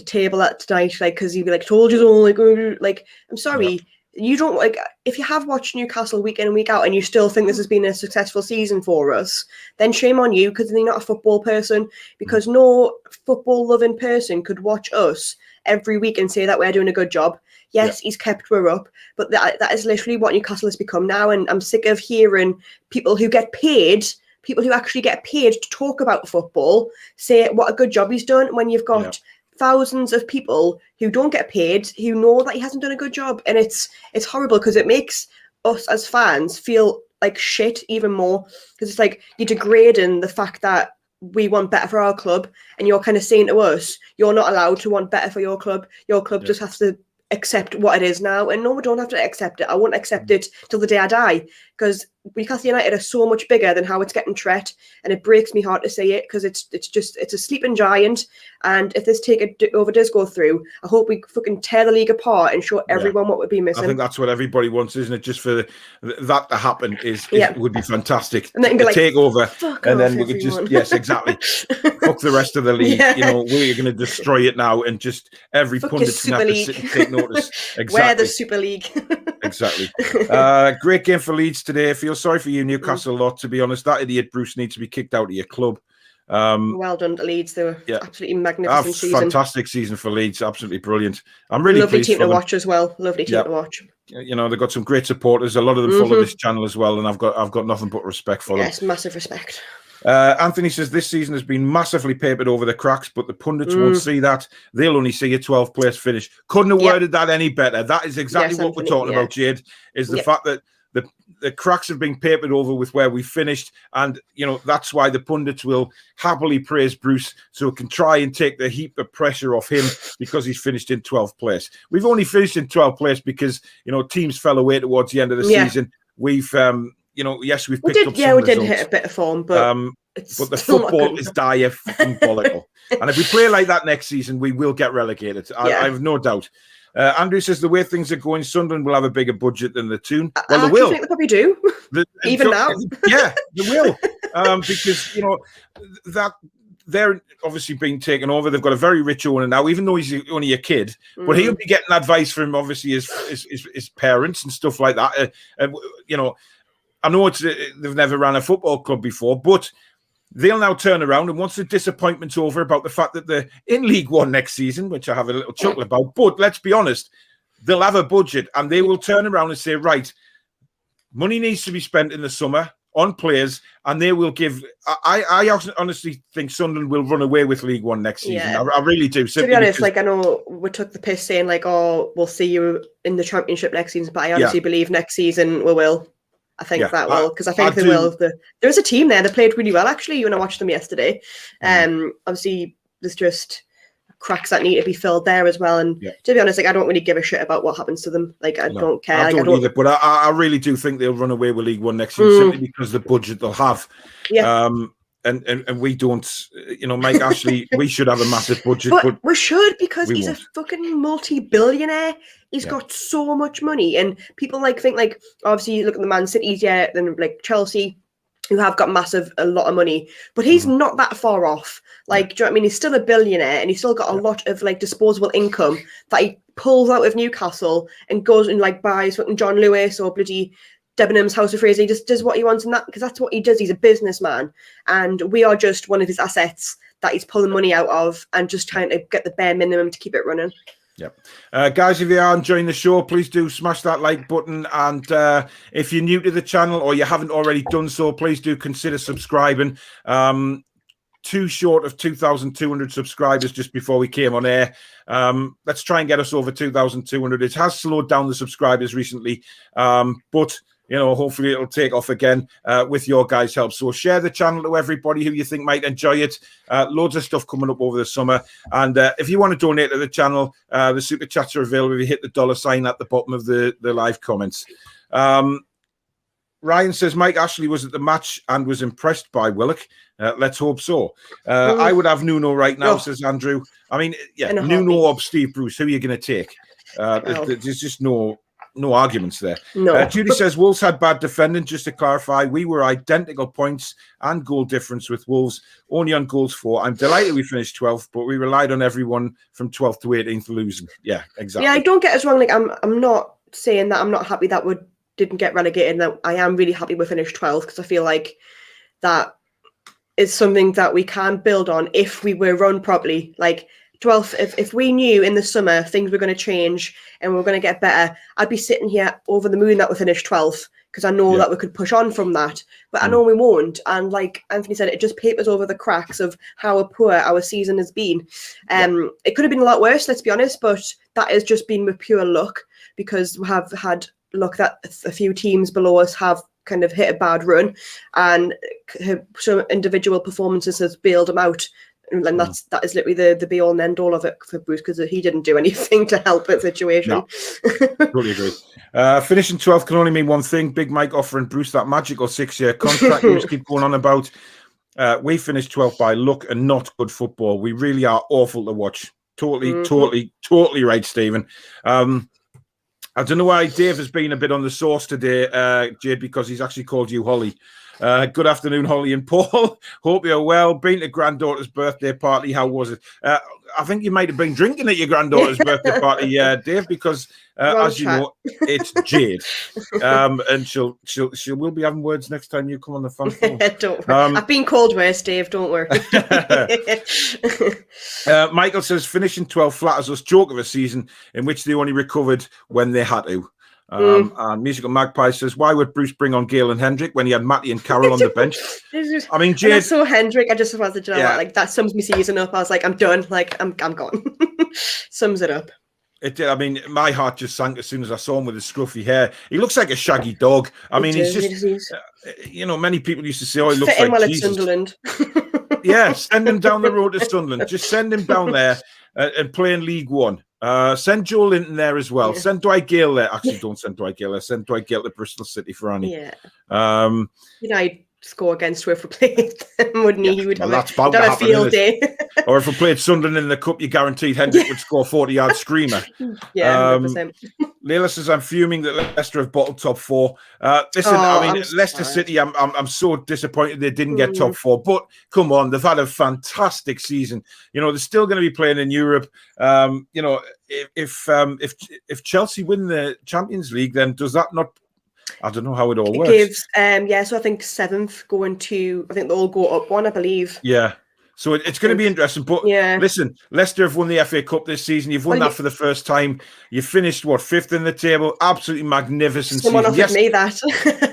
S4: table at tonight, because he'd be like, told you so, like I'm sorry, you don't, like, if you have watched Newcastle week in and week out and you still think this has been a successful season for us, then shame on you, because you're not a football person, because no football loving person could watch us every week and say that we're doing a good job. Yes, he's kept we're up, but that is literally what Newcastle has become now, and I'm sick of hearing people who actually get paid to talk about football say what a good job he's done, when you've got thousands of people who don't get paid, who know that he hasn't done a good job. And it's horrible, because it makes us as fans feel like shit even more, because it's like you're degrading the fact that we want better for our club, and you're kind of saying to us, you're not allowed to want better for your club just has to accept what it is now. And no, we don't have to accept it. I won't accept it till the day I die, because Newcastle United are so much bigger than how it's getting treated, and it breaks me heart to say it because it's a sleeping giant. And if this takeover does go through, I hope we fucking tear the league apart and show everyone what would be missing.
S3: I think that's what everybody wants, isn't it? Just for that to happen would be fantastic.
S4: And then you can be like,
S3: takeover, and then we could just exactly fuck the rest of the league. You know, we're going to destroy it now, and just every pundit's going to have to sit and take notice. Exactly.
S4: We're the Super League.
S3: Exactly. Great game for Leeds today. I feel sorry for you, Newcastle, a lot, to be honest. That idiot Bruce needs to be kicked out of your club.
S4: Well done to Leeds. They were absolutely magnificent season.
S3: Fantastic season for Leeds. Absolutely brilliant. I'm really
S4: lovely
S3: pleased
S4: team
S3: for
S4: to
S3: them.
S4: watch as well. Lovely team to watch.
S3: You know, they've got some great supporters. A lot of them follow this channel as well, and I've got nothing but respect for them.
S4: Yes, massive respect.
S3: Anthony says this season has been massively papered over the cracks, but the pundits won't see that. They'll only see a 12th place finish. Couldn't have worded that any better. That is exactly what we're talking about, Jade, is the fact that the cracks have been papered over with where we finished, and you know that's why the pundits will happily praise Bruce, so it can try and take the heap of pressure off him because he's finished in 12th place. We've only finished in 12th place because teams fell away towards the end of the season. We've yes, we've picked up some
S4: we did
S3: results.
S4: hit a bit of form, but
S3: the football is diabolical. And if we play like that next season, we will get relegated. I have no doubt. Andrew says the way things are going, Sunderland will have a bigger budget than the Toon. Well, they will.
S4: I think they probably do. Even now.
S3: Yeah, they will. Because, that they're obviously being taken over. They've got a very rich owner now, even though he's only a kid. But he'll be getting advice from, obviously, his parents and stuff like that. I know they've never ran a football club before, but they'll now turn around, and once the disappointment's over about the fact that they're in League One next season, which I have a little chuckle about, but let's be honest, they'll have a budget, and they will turn around and say, right, money needs to be spent in the summer on players, and they will give... I honestly think Sunderland will run away with League One next season.
S4: Yeah.
S3: I really do.
S4: To be honest, I know we took the piss saying, we'll see you in the Championship next season, but I honestly believe next season we will. I think that will, because I think they will. There's a team there that played really well, actually, when I watched them yesterday. Obviously, there's just cracks that need to be filled there as well. And to be honest, I don't really give a shit about what happens to them. I don't care.
S3: I don't either, but I really do think they'll run away with League One next season simply because the budget they'll have. Yeah. And we don't, Mike Ashley, we should have a massive budget.
S4: But we should, because he's a fucking multi-billionaire. He's got so much money. And people think obviously you look at the Man Cities, then Chelsea, who have got a lot of money. But he's not that far off. Do you know what I mean? He's still a billionaire, and he's still got a lot of disposable income that he pulls out of Newcastle and goes and buys fucking John Lewis or bloody Debenham's House of Fraser. He just does what he wants, and that because that's what he does. He's a businessman, and we are just one of his assets that he's pulling money out of and just trying to get the bare minimum to keep it running. Yep.
S3: Guys, if you are enjoying the show, please do smash that like button, and if you're new to the channel or you haven't already done so, please do consider subscribing. Too short of 2,200 subscribers just before we came on air. Let's try and get us over 2,200. It has slowed down the subscribers recently, but hopefully it'll take off again with your guys' help. So share the channel to everybody who you think might enjoy it. Loads of stuff coming up over the summer. And if you want to donate to the channel, the super chats are available if you hit the $ at the bottom of the live comments. Ryan says Mike Ashley was at the match and was impressed by Willock. Let's hope so. I would have Nuno right now, says Andrew. I mean, Nuno or Steve Bruce, who are you going to take? There's just no arguments there.
S4: No.
S3: Judy says Wolves had bad defending. Just to clarify, we were identical points and goal difference with Wolves, only on goals for. I'm delighted we finished 12th, but we relied on everyone from 12th to 18th losing. Yeah, exactly.
S4: Yeah, don't get us wrong. I'm not saying that I'm not happy that we didn't get relegated. That I am really happy we finished 12th, because I feel like that is something that we can build on if we were run properly. 12th, if we knew in the summer things were going to change and we were going to get better, I'd be sitting here over the moon that we finished 12th, because I know that we could push on from that. But I know we won't. And like Anthony said, it just papers over the cracks of how poor our season has been. It could have been a lot worse, let's be honest, but that has just been with pure luck, because we have had luck that a few teams below us have kind of hit a bad run, and some individual performances has bailed them out. And that is literally the be all and end all of it for Bruce, because he didn't do anything to help the situation.
S3: No, totally agree. Finishing 12th can only mean one thing. Big Mike offering Bruce that magical 6-year contract you just keep going on about. We finished 12th by luck and not good football. We really are awful to watch. Totally right, Stephen. I don't know why Dave has been a bit on the sauce today, Jayde, because he's actually called you Holly. Good afternoon, Holly and Paul. Hope you're well. Been to granddaughter's birthday party. How was it? I think you might have been drinking at your granddaughter's birthday party, Dave, because as you know, it's Jayde, and she will be having words next time you come on the phone.
S4: Don't worry. I've been called worse, Dave. Don't worry.
S3: Michael says finishing 12th flatters us. Joke of a season in which they only recovered when they had to. And Musical Magpie says, why would Bruce bring on Gale and Hendrick when he had Matty and Carroll on the bench? I mean, Jayde,
S4: I saw Hendrick, I just wanted to know like that sums me season up. I was like, I'm done. Like I'm gone. Sums it up.
S3: It did. I mean, my heart just sank as soon as I saw him with his scruffy hair. He looks like a shaggy dog. I mean, he's just, many people used to say, oh, he looks like Jesus.
S4: Sunderland.
S3: Yeah, send him down the road to Sunderland. Just send him down there and play in League One. Send Joe Linton there as well. Send Dwight Gale there. Actually, don't send Dwight Gale there. Send Dwight Gale to Bristol City for Annie.
S4: Yeah. I'd score against if we played them, wouldn't he? He would have a field day.
S3: Or if we played Sunderland in the Cup, you guaranteed Hendrick would score 40-yard screamer.
S4: Yeah, 100%.
S3: Leila says, I'm fuming that Leicester have bottled top 4. Listen, Leicester City, I'm so disappointed they didn't get top 4. But come on, they've had a fantastic season. They're still going to be playing in Europe. If Chelsea win the Champions League, then does that not? I don't know how it all works.
S4: It gives, so I think 7th going to, I think they'll all go up one, I believe.
S3: Yeah. So it's going to be interesting. But listen, Leicester have won the FA Cup this season. You've won that for the first time. You finished, 5th in the table? Absolutely magnificent
S4: Someone
S3: season.
S4: offered me that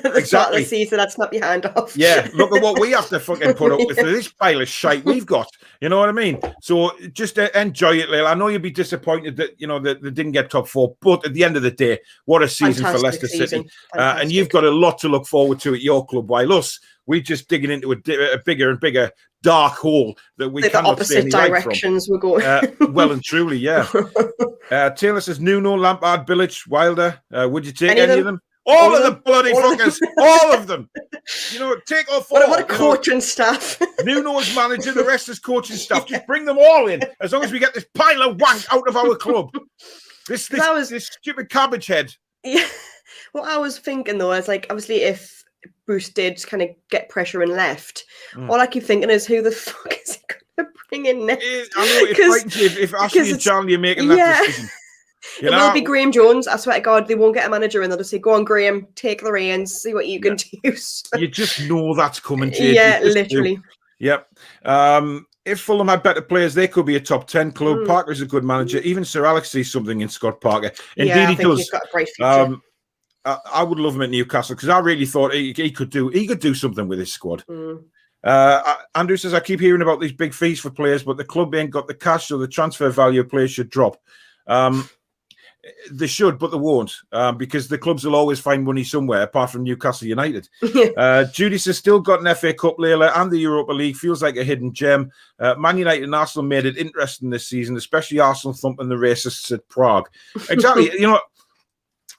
S4: at the start of the season. I'd snap your hand off.
S3: Yeah, look at what we have to fucking put up with this pile of shite we've got. You know what I mean? So just enjoy it, Lil. I know you'll be disappointed that, that they didn't get top 4. But at the end of the day, what a season for Leicester City. And you've got a lot to look forward to at your club, while us, we're just digging into a bigger and bigger dark hole that we cannot
S4: the opposite directions we're going.
S3: Well and truly, yeah. Taylor says Nuno, Lampard, Bilic, Wilder. Would you take any of them? All of the bloody fuckers, all of them. Take all 4.
S4: What a coaching staff.
S3: Nuno as manager, the rest is coaching staff. Just bring them all in, as long as we get this pile of wank out of our club. This stupid cabbage head.
S4: Yeah. What I was thinking though is like, obviously, if Bruce did kind of get pressure and left, all I keep thinking is, who the fuck is he going to bring in next?
S3: I know it frightens you if Ashley and Charlie are making that decision.
S4: It will be Graham Jones. I swear to God, they won't get a manager in. They'll just say, go on, Graham, take the reins, see what you can do.
S3: You just know that's coming, Jayde.
S4: Yeah, literally.
S3: Yep. If Fulham had better players, they could be a top 10 club. Parker's a good manager. Even Sir Alex sees something in Scott Parker. Indeed, he does.
S4: He's got a bright future.
S3: I would love him at Newcastle, because I really thought he could do something with his squad. Andrew says, I keep hearing about these big fees for players, but the club ain't got the cash, so the transfer value of players should drop. They should, but they won't, because the clubs will always find money somewhere, apart from Newcastle United. Judy says, still got an FA Cup, Layla, and the Europa League. Feels like a hidden gem. Man United and Arsenal made it interesting this season, especially Arsenal thumping the racists at Prague. Exactly.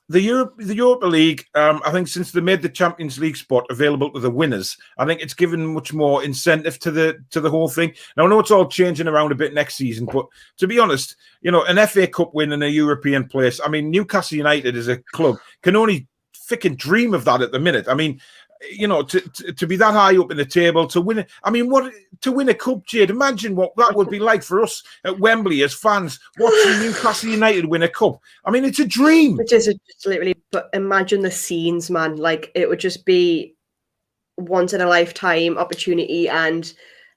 S3: The Europa League, I think since they made the Champions League spot available to the winners, I think it's given much more incentive to the whole thing. Now, I know it's all changing around a bit next season, but to be honest, an FA Cup win in a European place, I mean, Newcastle United as a club can only freaking dream of that at the minute. I mean, to be that high up in the table, to win it. I mean, to win a cup, Jayde, imagine what that would be like for us at Wembley as fans, watching Newcastle United win a cup. I mean, it's a dream.
S4: Which is literally, but imagine the scenes, man. Like, it would just be once in a lifetime opportunity. And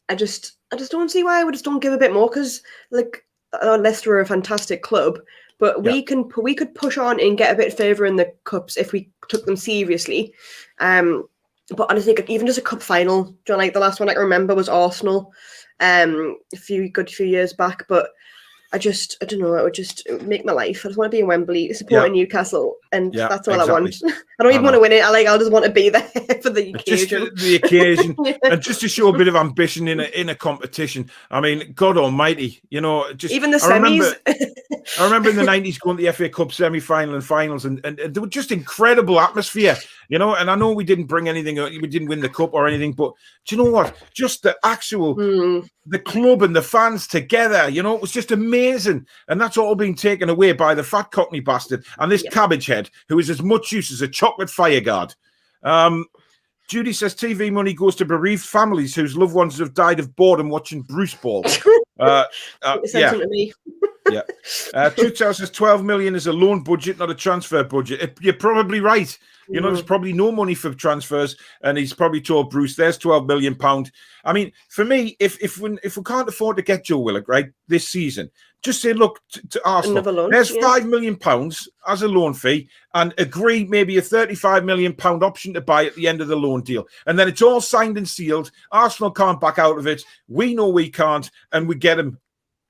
S4: I just don't see why we just don't give a bit more, because like Leicester are a fantastic club. But we could push on and get a bit further in the cups if we took them seriously. But honestly, even just a cup final, like the last one I can remember was Arsenal, a few years back. But I don't know, it would make my life. I just want to be in Wembley supporting Newcastle, and that's all I want. I don't even want to win it. I just want to be there for the
S3: Just
S4: occasion.
S3: the occasion, and just to show a bit of ambition in a competition. I mean, God Almighty, just
S4: Even the
S3: I remember,
S4: semis.
S3: I remember in the 90s going to the FA Cup semi-final and finals, and there was just incredible atmosphere, And I know we didn't bring anything, we didn't win the cup or anything, but do you know what? Just the actual, the club and the fans together, it was just amazing. And that's all been taken away by the fat cockney bastard and this cabbage head who is as much use as a chocolate fireguard. Judy says TV money goes to bereaved families whose loved ones have died of boredom watching Bruce Ball. Yeah.
S4: To me.
S3: Yeah. 2012 million is a loan budget, not a transfer budget. You're probably right. There's probably no money for transfers, and he's probably told Bruce, "There's 12 million pound." I mean, for me, if we can't afford to get Joe Willock right this season, just say, look to Arsenal,
S4: loan,
S3: there's £5 million as a loan fee, and agree maybe a £35 million option to buy at the end of the loan deal, and then it's all signed and sealed. Arsenal can't back out of it. We know we can't, and we get him.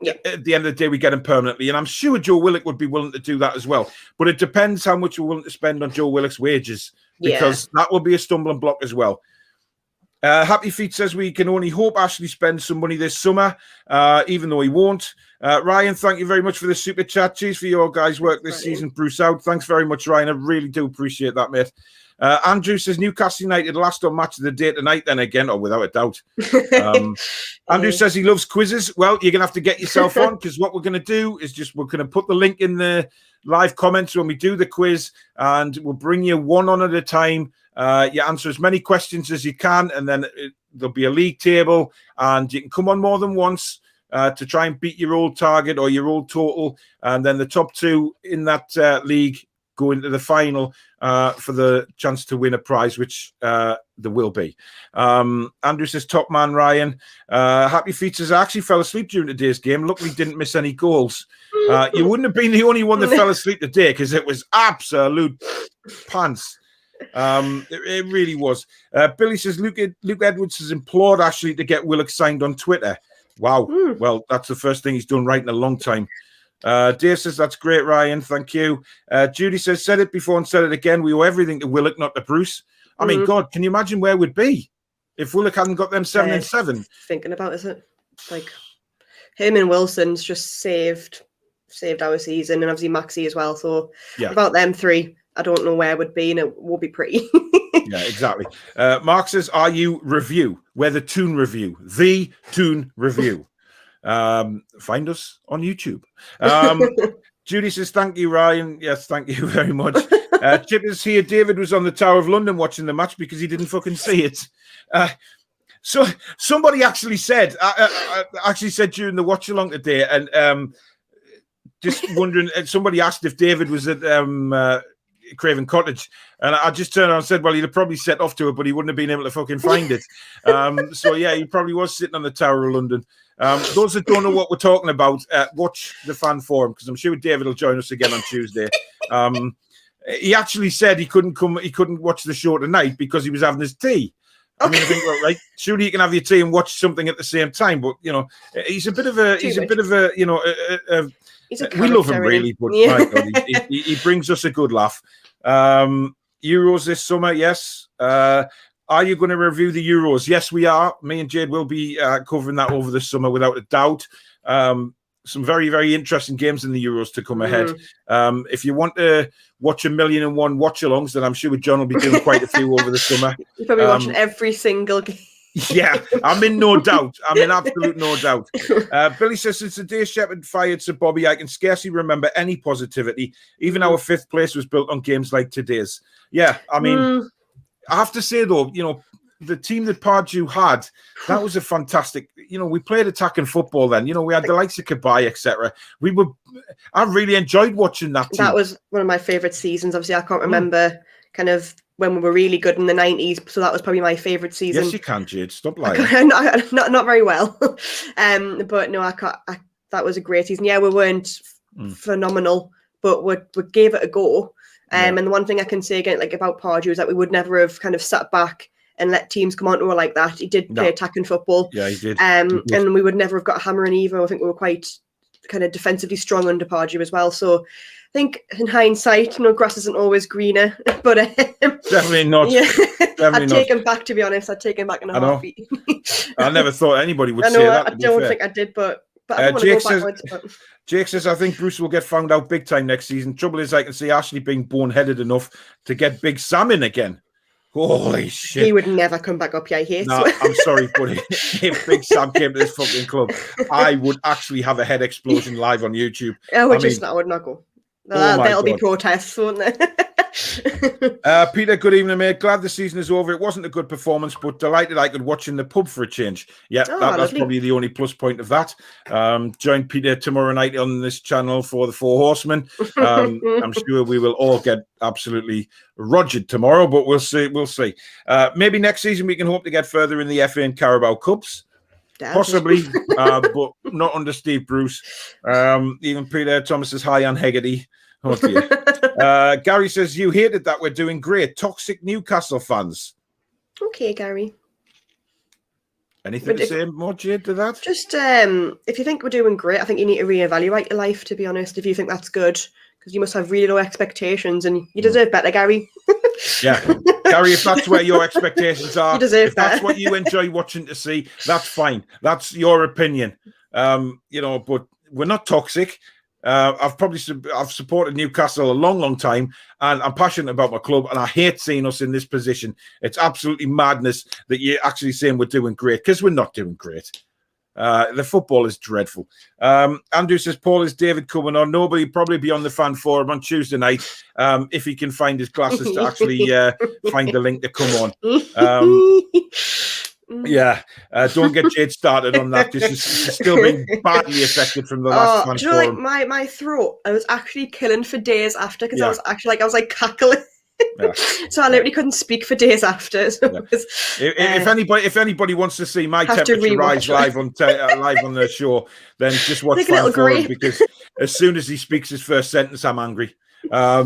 S3: At the end of the day, we get him permanently. And I'm sure Joe Willock would be willing to do that as well. But it depends how much we're willing to spend on Joe Willock's wages, because that will be a stumbling block as well. Happy Feet says we can only hope Ashley spends some money this summer, even though he won't. Ryan, thank you very much for the super chat. Cheers for your guys' work this season. Bruce out. Thanks very much, Ryan. I really do appreciate that, mate. Andrew says Newcastle United last on match of the day tonight, then again, or without a doubt. Andrew says he loves quizzes. Well, you're going to have to get yourself on, because what we're going to do is we're going to put the link in the live comments when we do the quiz, and we'll bring you one on at a time. You answer as many questions as you can, and then there'll be a league table, and you can come on more than once to try and beat your old target or your old total, and then the top two in that league go into the final for the chance to win a prize, which there will be. Andrew says, top man, Ryan. Happy Feet says, I actually fell asleep during today's game. Luckily didn't miss any goals. You wouldn't have been the only one that fell asleep today, because it was absolute pants. It really was. Billy says, Luke Edwards has implored Ashley to get Willock signed on Twitter. Wow. Well, that's the first thing he's done right in a long time. Dave says, that's great, Ryan. Thank you. Judy says, said it before and said it again. We owe everything to Willock, not to Bruce. I mean, God, can you imagine where we'd be if Willock hadn't got them 7 and 7?
S4: Thinking about it, like him and Wilson's just saved our season, and obviously Maxi as well. So without them three, I don't know where we'd be, and it will be pretty.
S3: Yeah, exactly. Mark says, are you review? We're the Toon Review. The Toon Review. Find us on YouTube. Judy says, thank you, Ryan. Yes, thank you very much. Chip is here. David was on the Tower of London watching the match because he didn't fucking see it. So somebody actually said, during the watch along today, and just wondering, somebody asked if David was at Craven Cottage, and I just turned around and said, well, he'd have probably set off to it, but he wouldn't have been able to fucking find it. So yeah, he probably was sitting on the Tower of London. Those that don't know what we're talking about, watch the fan forum, because I'm sure David will join us again on Tuesday. He actually said he couldn't watch the show tonight because he was having his tea. I mean, I think, well, right, surely you can have your tea and watch something at the same time, but he's a bit of a we love him really, but my God, he brings us a good laugh. Euros this summer, yes. Are you going to review the Euros? Yes, we are. Me and Jayde will be covering that over the summer without a doubt. Some very, very interesting games in the Euros to come ahead. If you want to watch 1,000,001 watch-alongs, then I'm sure John will be doing quite a few over the summer.
S4: You're probably watching every single game.
S3: Yeah, I'm in no doubt. I'm in absolute no doubt. Billy says, since the day Shepherd fired Sir Bobby, I can scarcely remember any positivity. Even our 5th place was built on games like today's. Yeah, I mean, I have to say, though, the team that Pardew had, that was a fantastic, we played attacking football then. We had the likes of Kabay, etc. I really enjoyed watching that team. That
S4: was one of my favourite seasons. Obviously, I can't remember kind of when we were really good in the 90s, so that was probably my favourite season.
S3: Yes, you can, Jayde. Stop lying.
S4: Not very well. But no, that was a great season. Yeah, we weren't phenomenal, but we gave it a go. And the one thing I can say again, like about Pardew, is that we would never have kind of sat back and let teams come onto her like that. He did play attacking football.
S3: Yeah, he did.
S4: And we would never have got a hammer and Evo. I think we were quite kind of defensively strong under Pardew as well. So I think in hindsight, grass isn't always greener, but
S3: Definitely not.
S4: yeah,
S3: Definitely
S4: I'd
S3: not.
S4: take him back, to be honest. I'd take him back in a heartbeat.
S3: I never thought anybody would
S4: I
S3: say
S4: know,
S3: that.
S4: I don't think I did, but I don't want to
S3: Jake
S4: go backwards.
S3: Jake says, I think Bruce will get found out big time next season. Trouble is, I can see Ashley being boneheaded enough to get Big Sam in again. Holy shit.
S4: He would never come back up here.
S3: No, I'm sorry, but if Big Sam came to this fucking club, I would actually have a head explosion live on YouTube.
S4: I would not go. That'll be protests, won't there?
S3: Peter, good evening, mate. Glad the season is over. It wasn't a good performance, but delighted I could watch in the pub for a change. Yeah, that's probably the only plus point of that. Join Peter tomorrow night on this channel for the Four Horsemen. I'm sure we will all get absolutely rogered tomorrow, but we'll see. We'll see. Maybe next season we can hope to get further in the FA and Carabao Cups. Possibly, but not under Steve Bruce. Even Peter Thomas is high on Hegarty. Oh dear. Gary says, you hated that. We're doing great. Toxic Newcastle fans.
S4: Okay, Gary.
S3: Anything to say more, Jade, to that?
S4: Just if you think we're doing great, I think you need to reevaluate your life, to be honest, if you think that's good. Because you must have really low expectations and you deserve better, Gary.
S3: Yeah. Gary, if that's where your expectations are,
S4: you deserve
S3: if that's what you enjoy watching to see, that's fine. That's your opinion. But we're not toxic. I've supported Newcastle a long time, and I'm passionate about my club, and I hate seeing us in this position. It's absolutely madness that you're actually saying we're doing great, because we're not doing great. The football is dreadful. Andrew says, Paul, is David coming on? Nobody probably be on the fan forum on Tuesday night if he can find his glasses to actually find the link to come on. Yeah, don't get Jade started on that because she's still been badly affected from the last fan forum.
S4: My throat, I was actually killing for days after because I was cackling. Yeah. So I literally couldn't speak for days after. So
S3: if anybody wants to see my temperature rise live on the show, then just watch fan forum because as soon as he speaks his first sentence, I'm angry. I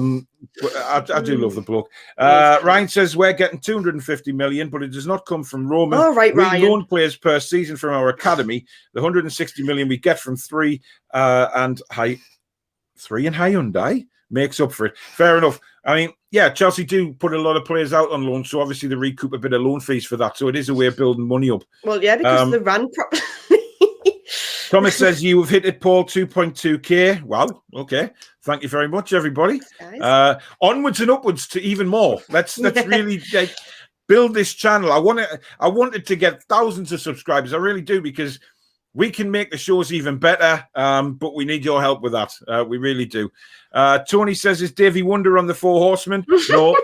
S3: do love the bloke. Ryan says we're getting 250 million, but it does not come from Roman.
S4: Oh, right,
S3: we
S4: Ryan.
S3: loan players per season from our academy. The 160 million we get from three and Hyundai makes up for it. Fair enough. I mean, yeah, Chelsea do put a lot of players out on loan, so obviously they recoup a bit of loan fees for that. So it is a way of building money up.
S4: Well, yeah, because they ran properly.
S3: Thomas says you have hit it, Paul, 2.2k. Well, okay. Thank you very much, everybody. Onwards and upwards to even more. Let's really build this channel. I wanted to get thousands of subscribers. I really do, because we can make the shows even better, but we need your help with that. We really do. Tony says, is Davey Wonder on the Four Horsemen? No,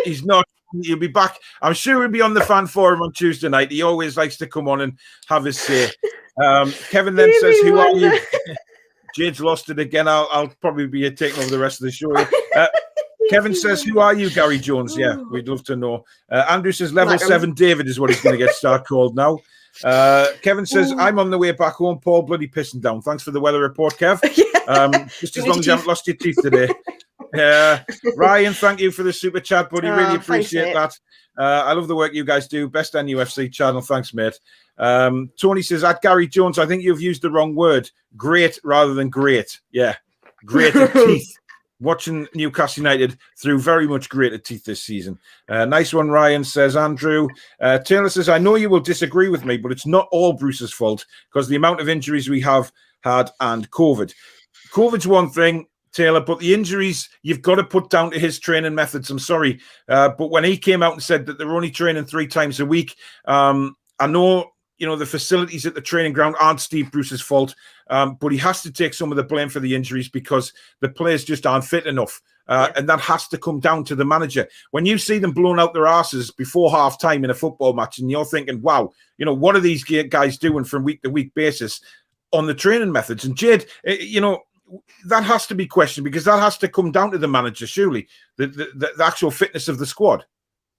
S3: he's not. He'll be back. I'm sure he'll be on the fan forum on Tuesday night. He always likes to come on and have his say. Kevin then says, who are you? Jade's lost it again. I'll probably be taking over the rest of the show. Kevin says, who are you, Gary Jones? Yeah, we'd love to know. Andrew says, level 7 David is what he's going to get called now. Kevin says, I'm on the way back home. Paul, bloody pissing down. Thanks for the weather report, Kev. Just as long as you haven't lost your teeth today. Ryan, thank you for the super chat, buddy. Really appreciate that. I love the work you guys do. Best NUFC channel. Thanks, mate. Tony says, at Gary Jones, I think you've used the wrong word. Great rather than great. Yeah. Greater teeth. Watching Newcastle United through very much greater teeth this season. Nice one, Ryan, says Andrew. Taylor says, I know you will disagree with me, but it's not all Bruce's fault because the amount of injuries we have had and COVID. COVID's one thing, Taylor, but the injuries you've got to put down to his training methods. I'm sorry. But when he came out and said that they're only training 3 times a week, I know, the facilities at the training ground aren't Steve Bruce's fault, but he has to take some of the blame for the injuries because the players just aren't fit enough. And that has to come down to the manager. When you see them blowing out their asses before half time in a football match and you're thinking, wow, what are these guys doing from week to week basis on the training methods? And Jade, that has to be questioned because that has to come down to the manager, surely, the actual fitness of the squad.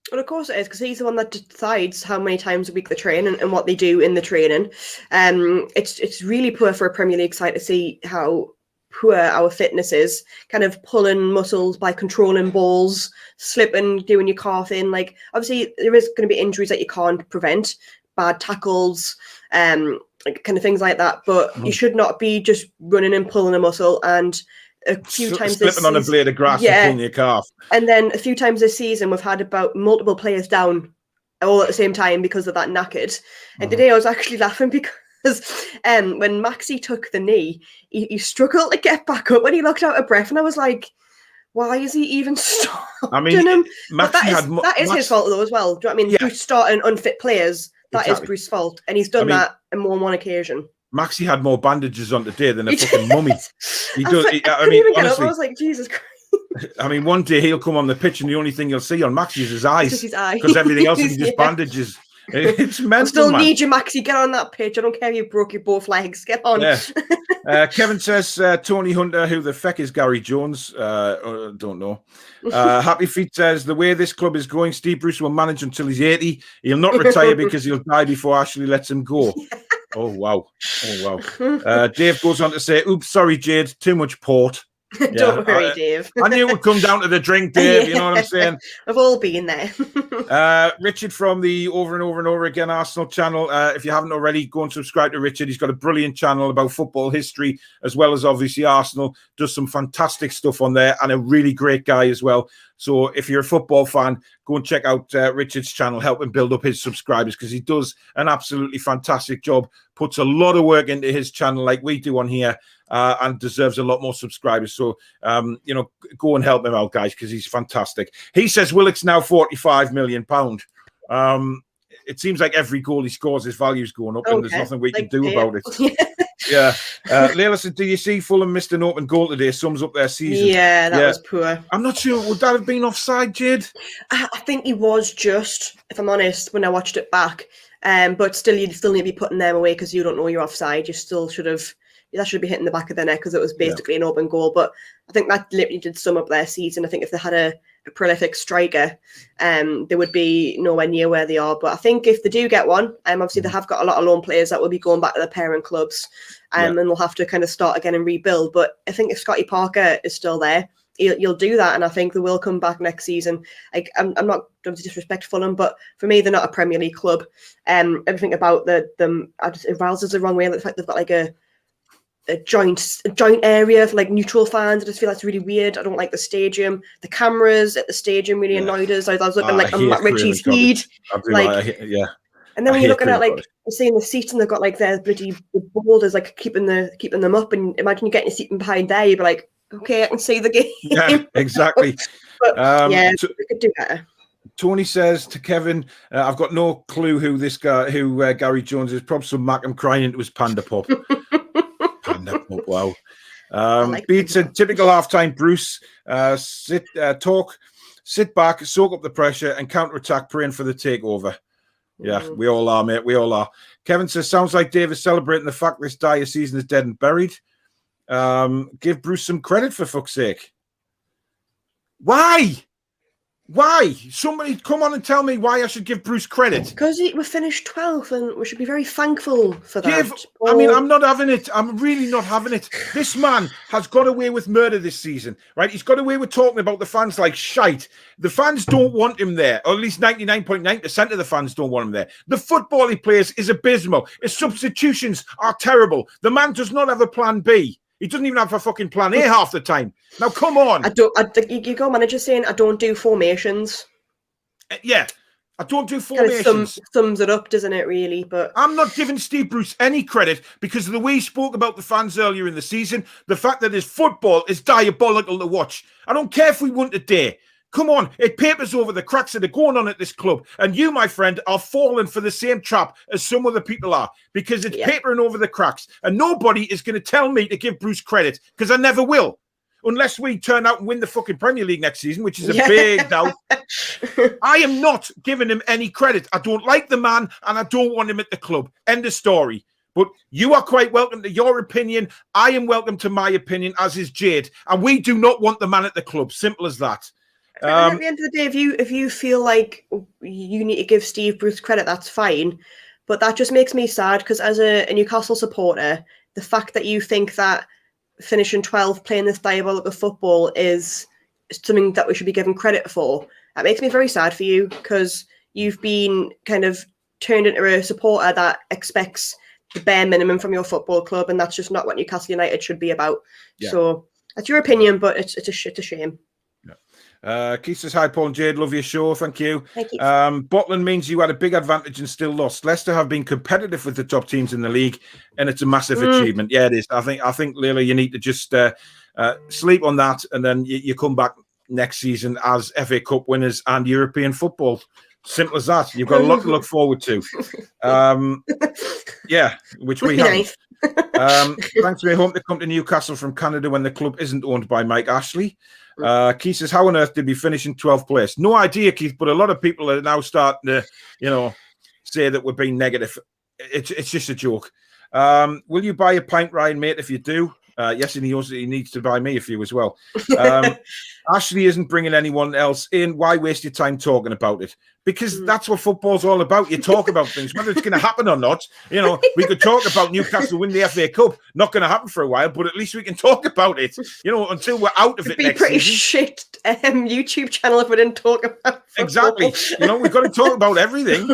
S4: Well, of course it is, because he's the one that decides how many times a week they train and what they do in the training. It's really poor for a Premier League side to see how poor our fitness is, kind of pulling muscles by controlling balls, slipping, doing your calf in. Like, obviously, there is going to be injuries that you can't prevent, bad tackles, like kind of things like that. But you should not be just running and pulling a muscle. And a few times
S3: slipping on a blade of grass and pulling your calf.
S4: And then a few times this season, we've had about multiple players down all at the same time because of that knackered. And today I was actually laughing because when Maxi took the knee, he struggled to get back up when he looked out of breath. And I was like, why is he even starting him? But that is his fault though as well. Do you know what I mean?
S3: Yeah.
S4: Bruce starting unfit players, that is Bruce's fault. And he's done that on more than one occasion.
S3: Maxi had more bandages on today than a fucking mummy. He does.
S4: I mean, honestly, I was like, Jesus Christ.
S3: I mean, one day he'll come on the pitch and the only thing you'll see on Maxi is his eyes.
S4: Just his eye.
S3: Because everything else is just bandages. It's mental,
S4: I still
S3: man.
S4: need you, Maxi. Get on that pitch. I don't care if you broke your both legs. Get on.
S3: Yeah. Kevin says, Tony Hunter, who the feck is Gary Jones? Don't know. Happy Feet says, the way this club is going, Steve Bruce will manage until he's 80. He'll not retire because he'll die before Ashley lets him go. Oh, wow. Oh, wow. Dave goes on to say, oops, sorry, Jayde, too much port. Yeah,
S4: Don't worry, Dave.
S3: I knew it would come down to the drink, Dave. You know what I'm saying?
S4: We've all been there.
S3: Richard from the Over and Over and Over Again Arsenal channel. If you haven't already, go and subscribe to Richard. He's got a brilliant channel about football history, as well as obviously Arsenal. Does some fantastic stuff on there, and a really great guy as well. So if you're a football fan, go and check out Richard's channel, help him build up his subscribers, because he does an absolutely fantastic job, puts a lot of work into his channel like we do on here, and deserves a lot more subscribers. So, you know, go and help him out, guys, because he's fantastic. He says Willock's now £45 million. It seems like every goal he scores, his value's going up, and there's nothing we can do about it. Yeah. Layla said, do you see Fulham missed an open goal today? Sums up their season.
S4: Yeah, that was poor.
S3: I'm not sure. Would that have been offside, Jayde?
S4: I think he was just, if I'm honest, when I watched it back. But still, you'd still need to be putting them away because you don't know you're offside. You still should have, that should be hitting the back of their neck because it was basically an open goal. But I think that literally did sum up their season. I think if they had a prolific striker, they would be nowhere near where they are. But I think if they do get one, obviously they have got a lot of loan players that will be going back to their parent clubs, and they'll have to kind of start again and rebuild. But I think if Scotty Parker is still there, you'll do that, and I think they will come back next season. Like I'm not going to disrespect Fulham, but for me, they're not a Premier League club. Everything about them, it rouses the wrong way. The fact they've got like a joint area for like neutral fans. I just feel that's really weird. I don't like the stadium. The cameras at the stadium really annoyed us. I was looking like on Matt Ritchie's feed. And then when you're looking at like you're seeing the seats and they've got like their bloody boulders like keeping them up, and imagine you getting your seat behind there, you'd be like, okay, I can see the game.
S3: Yeah, exactly.
S4: But we could do better.
S3: Tony says to Kevin, I've got no clue who this guy, Gary Jones is. Probably some Mackham crying into his panda pop. Panda pop, wow. Beat said, typical halftime Bruce, sit back, soak up the pressure and counter-attack, praying for the takeover. Yeah, we all are, mate. We all are. Kevin says, sounds like Dave is celebrating the fact this dire season is dead and buried. Give Bruce some credit, for fuck's sake. Why? Somebody come on and tell me why I should give Bruce credit.
S4: Because we finished 12th and we should be very thankful for that.
S3: I mean, I'm not having it. I'm really not having it. This man has got away with murder this season, right? He's got away with talking about the fans like shite. The fans don't want him there, or at least 99.9% of the fans don't want him there. The football he plays is abysmal. His substitutions are terrible. The man does not have a plan B. He doesn't even have a fucking plan A half the time. Now, come on.
S4: You go manager saying, I don't do formations.
S3: Yeah, I don't do formations.
S4: Sums it up, doesn't it, really? But
S3: I'm not giving Steve Bruce any credit because of the way he spoke about the fans earlier in the season, the fact that his football is diabolical to watch. I don't care if we won today. Come on, it papers over the cracks that are going on at this club. And you, my friend, are falling for the same trap as some other people are because it's papering over the cracks. And nobody is going to tell me to give Bruce credit because I never will. Unless we turn out and win the fucking Premier League next season, which is a big doubt. I am not giving him any credit. I don't like the man and I don't want him at the club. End of story. But you are quite welcome to your opinion. I am welcome to my opinion, as is Jayde. And we do not want the man at the club. Simple as that.
S4: And at the end of the day, if you feel like you need to give Steve Bruce credit, that's fine. But that just makes me sad because as a Newcastle supporter, the fact that you think that finishing 12th playing this diabolical football is something that we should be given credit for, that makes me very sad for you because you've been kind of turned into a supporter that expects the bare minimum from your football club, and that's just not what Newcastle United should be about.
S3: Yeah.
S4: So that's your opinion, but it's a shame.
S3: Keith says, hi, Paul and Jayde. Love your show. Thank you.
S4: Thank you.
S3: Botland means you had a big advantage and still lost. Leicester have been competitive with the top teams in the league, and it's a massive achievement. Yeah, it is. I think, Leila, you need to just sleep on that, and then you come back next season as FA Cup winners and European football. Simple as that. You've got a lot to look forward to. Which we have.
S4: Nice.
S3: Thanks for your home to come to Newcastle from Canada when the club isn't owned by Mike Ashley. Keith says, how on earth did we finish in 12th place? No idea, Keith, but a lot of people are now starting to, say that we're being negative. It's just a joke. Will you buy a pint, Ryan, mate, if you do? Yes, and he needs to buy me a few as well. Ashley isn't bringing anyone else in. Why waste your time talking about it? Because that's what football's all about. You talk about things, whether it's going to happen or not. We could talk about Newcastle win the FA Cup. Not going to happen for a while, but at least we can talk about it. Until we're out of it next season. It'd be pretty shit
S4: YouTube channel if we didn't talk about football.
S3: Exactly. We've got to talk about everything.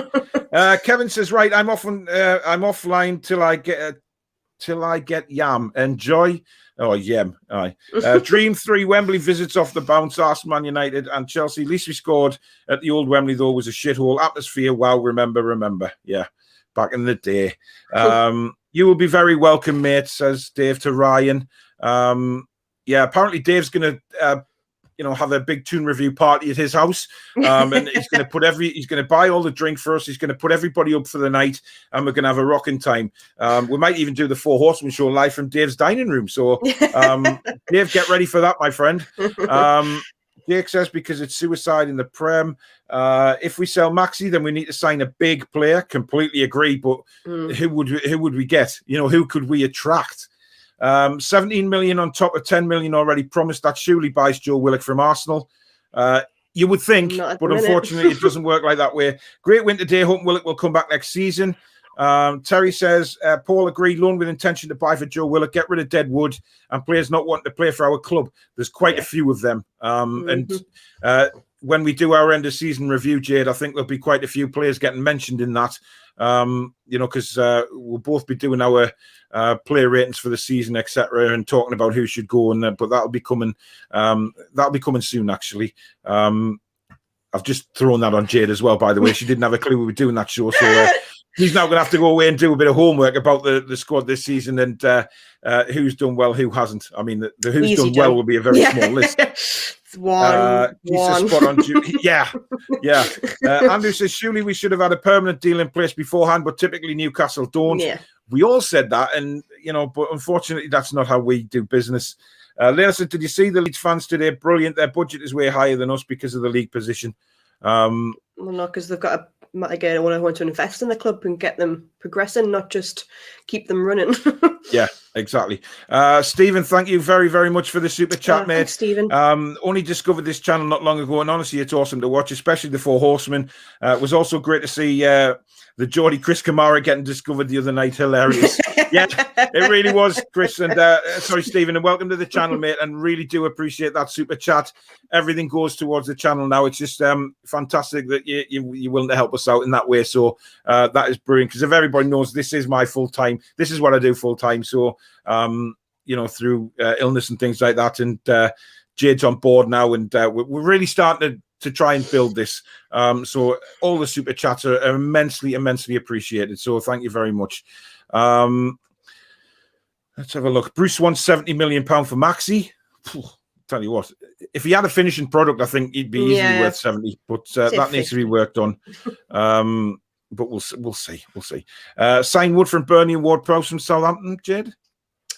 S3: Kevin says, right, I'm offline till I get yam. Enjoy. Oh, yam. Aye. Dream 3 Wembley visits off the bounce. Arsenal, Man United and Chelsea. At least we scored at the old Wembley, though, was a shithole. Atmosphere, wow, remember. Yeah, back in the day. You will be very welcome, mate, says Dave to Ryan. Apparently Dave's going to... have a big tune review party at his house, and he's going to he's going to buy all the drink for us. He's going to put everybody up for the night, and we're going to have a rocking time. We might even do the Four Horsemen show live from Dave's dining room. So, Dave, get ready for that, my friend. Jake says, because it's suicide in the Prem. If we sell Maxi, then we need to sign a big player. Completely agree, but who would we get? Who could we attract? 17 million on top of 10 million already promised. That surely buys Joe Willock from Arsenal. You would think, but unfortunately it doesn't work like that way. Great win today. Hope Willock will come back next season. Terry says, Paul agreed, loan with intention to buy for Joe Willock, get rid of Deadwood and players not wanting to play for our club. There's quite a few of them. And when we do our end of season review, Jayde, I think there'll be quite a few players getting mentioned in that. Because we'll both be doing our player ratings for the season, etc., and talking about who should go. But that'll be coming. That'll be coming soon, actually. I've just thrown that on Jayde as well. By the way, she didn't have a clue we were doing that show, so he's now going to have to go away and do a bit of homework about the squad this season and who's done well, who hasn't. I mean, the who's
S4: Easy
S3: done well will be a very small list.
S4: One.
S3: Spot on. Yeah. Andrew says, surely we should have had a permanent deal in place beforehand, but typically Newcastle don't.
S4: Yeah.
S3: We all said that, and but unfortunately that's not how we do business. Leila said, did you see the Leeds fans today? Brilliant. Their budget is way higher than us because of the league position.
S4: Well, no, because they've got I want to invest in the club and get them progressing, not just keep them running.
S3: Yeah, exactly. Stephen, thank you very, very much for the super chat, mate.
S4: Thanks, Stephen.
S3: Only discovered this channel not long ago, and honestly, it's awesome to watch, especially the Four Horsemen. It was also great to see the Geordie Chris Kamara getting discovered the other night. Hilarious. Yeah, it really was, Chris. And sorry, Stephen, and welcome to the channel, mate. And really do appreciate that super chat. Everything goes towards the channel now. It's just fantastic that you're willing to help us out in that way. So that is brilliant, because if everybody knows this is my full time, this is what I do full time. So through illness and things like that, and Jayde's on board now, and we're really starting to try and build this. So all the super chats are immensely appreciated. So thank you very much. Let's have a look. Bruce wants £70 million for Maxi. Tell you what, if he had a finishing product, I think he'd be easily worth 70, but that needs to be worked on. But we'll see. Sign Wood from Burnley and Ward-Prowse from Southampton, Jayde?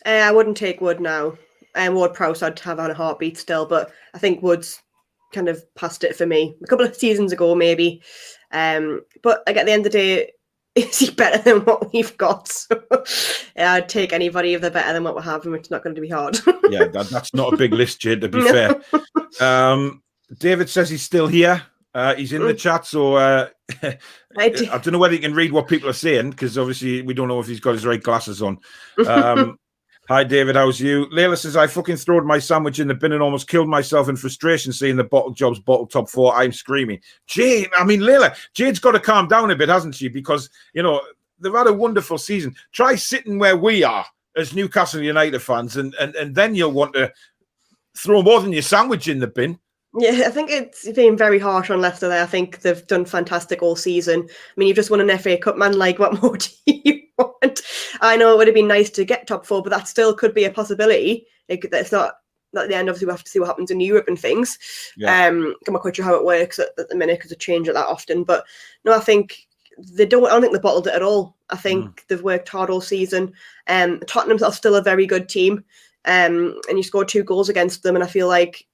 S4: I wouldn't take Wood now. Ward-Prowse I'd have on a heartbeat still, but I think Wood's kind of past it for me. A couple of seasons ago, maybe. But like, at the end of the day, is he better than what we've got? So, I'd take anybody if they're better than what we have, and it's not going to be hard.
S3: Yeah, that's not a big list, Jayde, to be fair. David says he's still here. He's in the chat, so I don't know whether you can read what people are saying, because obviously we don't know if he's got his right glasses on. Hi, David. How's you? Layla says, I fucking throwed my sandwich in the bin and almost killed myself in frustration seeing the bottle jobs bottle top 4. I'm screaming. Jayde, I mean, Layla, Jade's got to calm down a bit, hasn't she? Because, they've had a wonderful season. Try sitting where we are as Newcastle United fans, and then you'll want to throw more than your sandwich in the bin.
S4: Yeah, I think it's being very harsh on Leicester there. I think they've done fantastic all season. I mean, you've just won an FA Cup, man. Like, what more do you want? I know it would have been nice to get top 4, but that still could be a possibility. It's not at the end. Obviously, we have to see what happens in Europe and things.
S3: Yeah.
S4: I'm not quite sure how it works at the minute because they change it that often. But no, I think I don't think they bottled it at all. I think they've worked hard all season. Tottenham are still a very good team. And you scored 2 goals against them, and I feel like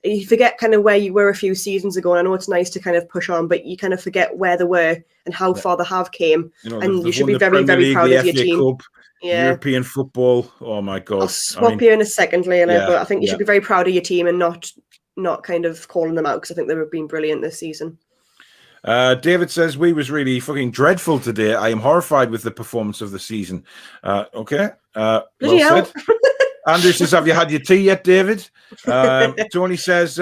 S4: you forget kind of where you were a few seasons ago. And I know it's nice to kind of push on, but you kind of forget where they were and how far they have came. And you should be very, very proud of your team.
S3: Cup, European football. Oh my God!
S4: I'll swap you in a second, Leila, but I think you should be very proud of your team and not kind of calling them out, because I think they've been brilliant this season.
S3: David says, we was really fucking dreadful today. I am horrified with the performance of the season. Okay. Well said. Andrew says, have you had your tea yet, David? Tony says,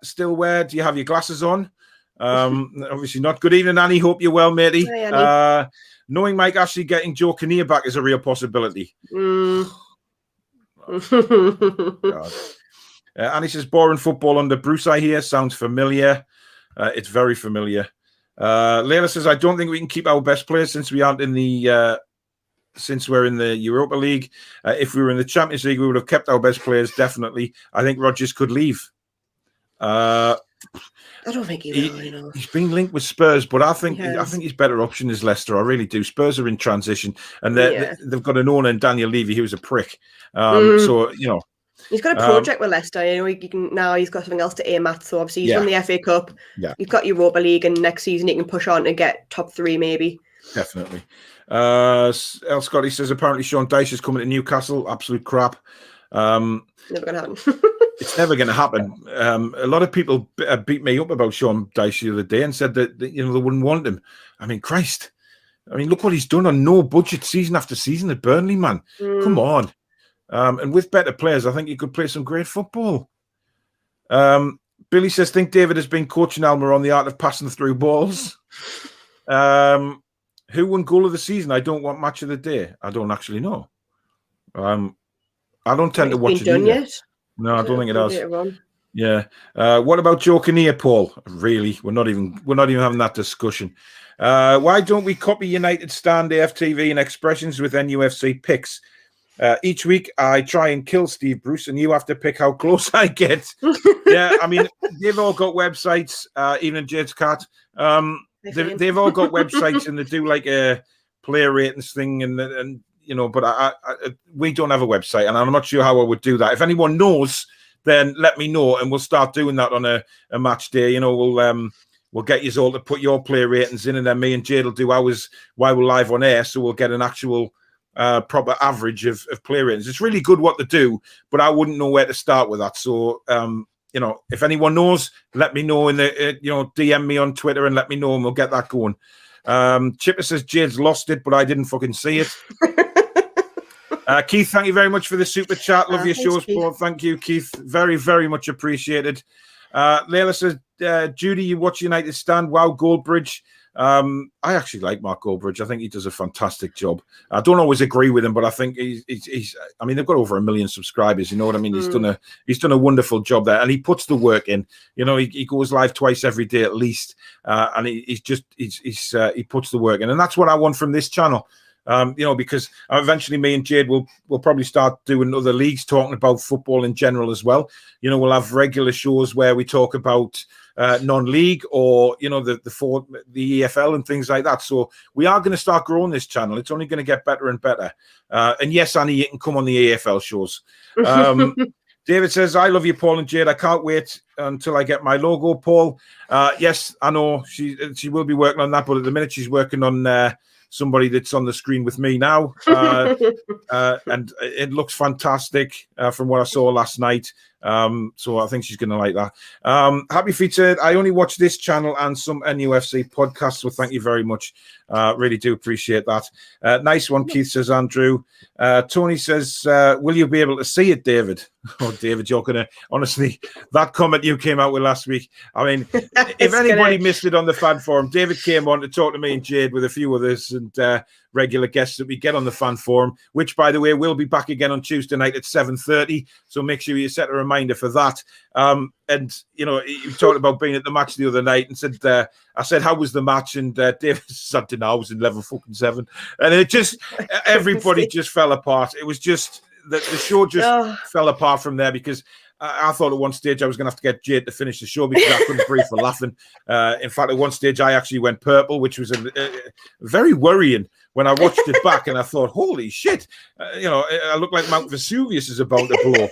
S3: still where? Do you have your glasses on? Obviously not. Good evening, Annie. Hope you're well, matey.
S4: Hi,
S3: knowing Mike Ashley getting Joe Kinnear back is a real possibility. Annie says, boring football under Bruce, I hear. Sounds familiar. It's very familiar. Leila says, I don't think we can keep our best players since we aren't in the... since we're in the Europa League. If we were in the Champions League, we would have kept our best players, definitely. I think Rodgers could leave.
S4: I don't think he will, you know.
S3: He's been linked with Spurs, but I think his better option is Leicester. I really do. Spurs are in transition, and they've got an owner in Daniel Levy who's a prick. So, you know.
S4: He's got a project with Leicester. You know, now he's got something else to aim at. So obviously he's won the FA Cup.
S3: Yeah.
S4: You've got Europa League, and next season he can push on to get top 3 maybe.
S3: Definitely. El Scotty says, apparently Sean Dyche is coming to Newcastle. Absolute crap.
S4: Never going to happen.
S3: It's never going to happen. A lot of people beat me up about Sean Dyche the other day and said that you know, they wouldn't want him. I mean, Christ. I mean, look what he's done on no budget season after season at Burnley, man. Come on. And with better players, I think he could play some great football. Billy says, think David has been coaching Alma on the art of passing through balls. Who won goal of the season? I don't want match of the day. I don't actually know. I don't tend to watch it
S4: done
S3: either.
S4: Yet?
S3: No, I don't think it has. Yeah. What about Joe Kinnear, Paul? Really, we're not even having that discussion. Why don't we copy United Stand AFTV and expressions with NUFC picks? Each week I try and kill Steve Bruce, and you have to pick how close I get. Yeah, I mean, they've all got websites, even Jayde's cat. They've all got websites, and they do like a player ratings thing, and you know, but we don't have a website, and I'm not sure how I would do that. If anyone knows, then let me know, and we'll start doing that on a match day. You know, we'll get you all to put your player ratings in, and then me and Jayde will do ours while we're live on air, so we'll get an actual proper average of player ratings. It's really good what they do, but I wouldn't know where to start with that. So, you know, if anyone knows, let me know in the, you know, DM me on Twitter and let me know, and we'll get that going. Chipper says Jayde's lost it, but I didn't fucking see it. Keith, thank you very much for the super chat. Love your shows, Paul. Thank you, Keith. Very, very much appreciated. Leila says, Judy, you watch United Stand. Wow, Goldbridge. I actually like Mark Goldbridge. I think he does a fantastic job. I don't always agree with him, but I think he's I mean, they've got over 1 million subscribers. You know what I mean? He's done a wonderful job there, and he puts the work in. You know, he goes live twice every day at least, and he puts the work in, and that's what I want from this channel. You know, because eventually me and Jayde will probably start doing other leagues, talking about football in general as well. You know, we'll have regular shows where we talk about non-league, or you know, the EFL and things like that. So we are going to start growing this channel. It's only going to get better and better. And yes, Annie, you can come on the AFL shows. David says, I love you, Paul and Jayde. I can't wait until I get my logo, Paul. Yes, I know she will be working on that, but at the minute she's working on somebody that's on the screen with me now, and it looks fantastic from what I saw last night. So I think she's going to like that. Happy Feet said, I only watch this channel and some NUFC podcasts, so thank you very much. Really do appreciate that. Nice one, Keith, says Andrew. Tony says, will you be able to see it, David? Oh, David, you're going to... Honestly, that comment you came out with last week, I mean, if anybody missed it on the fan forum, David came on to talk to me and Jayde with a few others and regular guests that we get on the fan forum, which, by the way, will be back again on Tuesday night at 7:30. So make sure you set a reminder for that. And, you know, you talked about being at the match the other night and said, I said, how was the match? And David said, I didn't know, I was in level fucking 7. And it just, everybody just fell apart. It was just, the show just fell apart from there because I thought at one stage I was going to have to get Jayde to finish the show because I couldn't breathe for laughing. In fact, at one stage I actually went purple, which was very worrying when I watched it back. And I thought, holy shit, you know, I look like Mount Vesuvius is about to blow.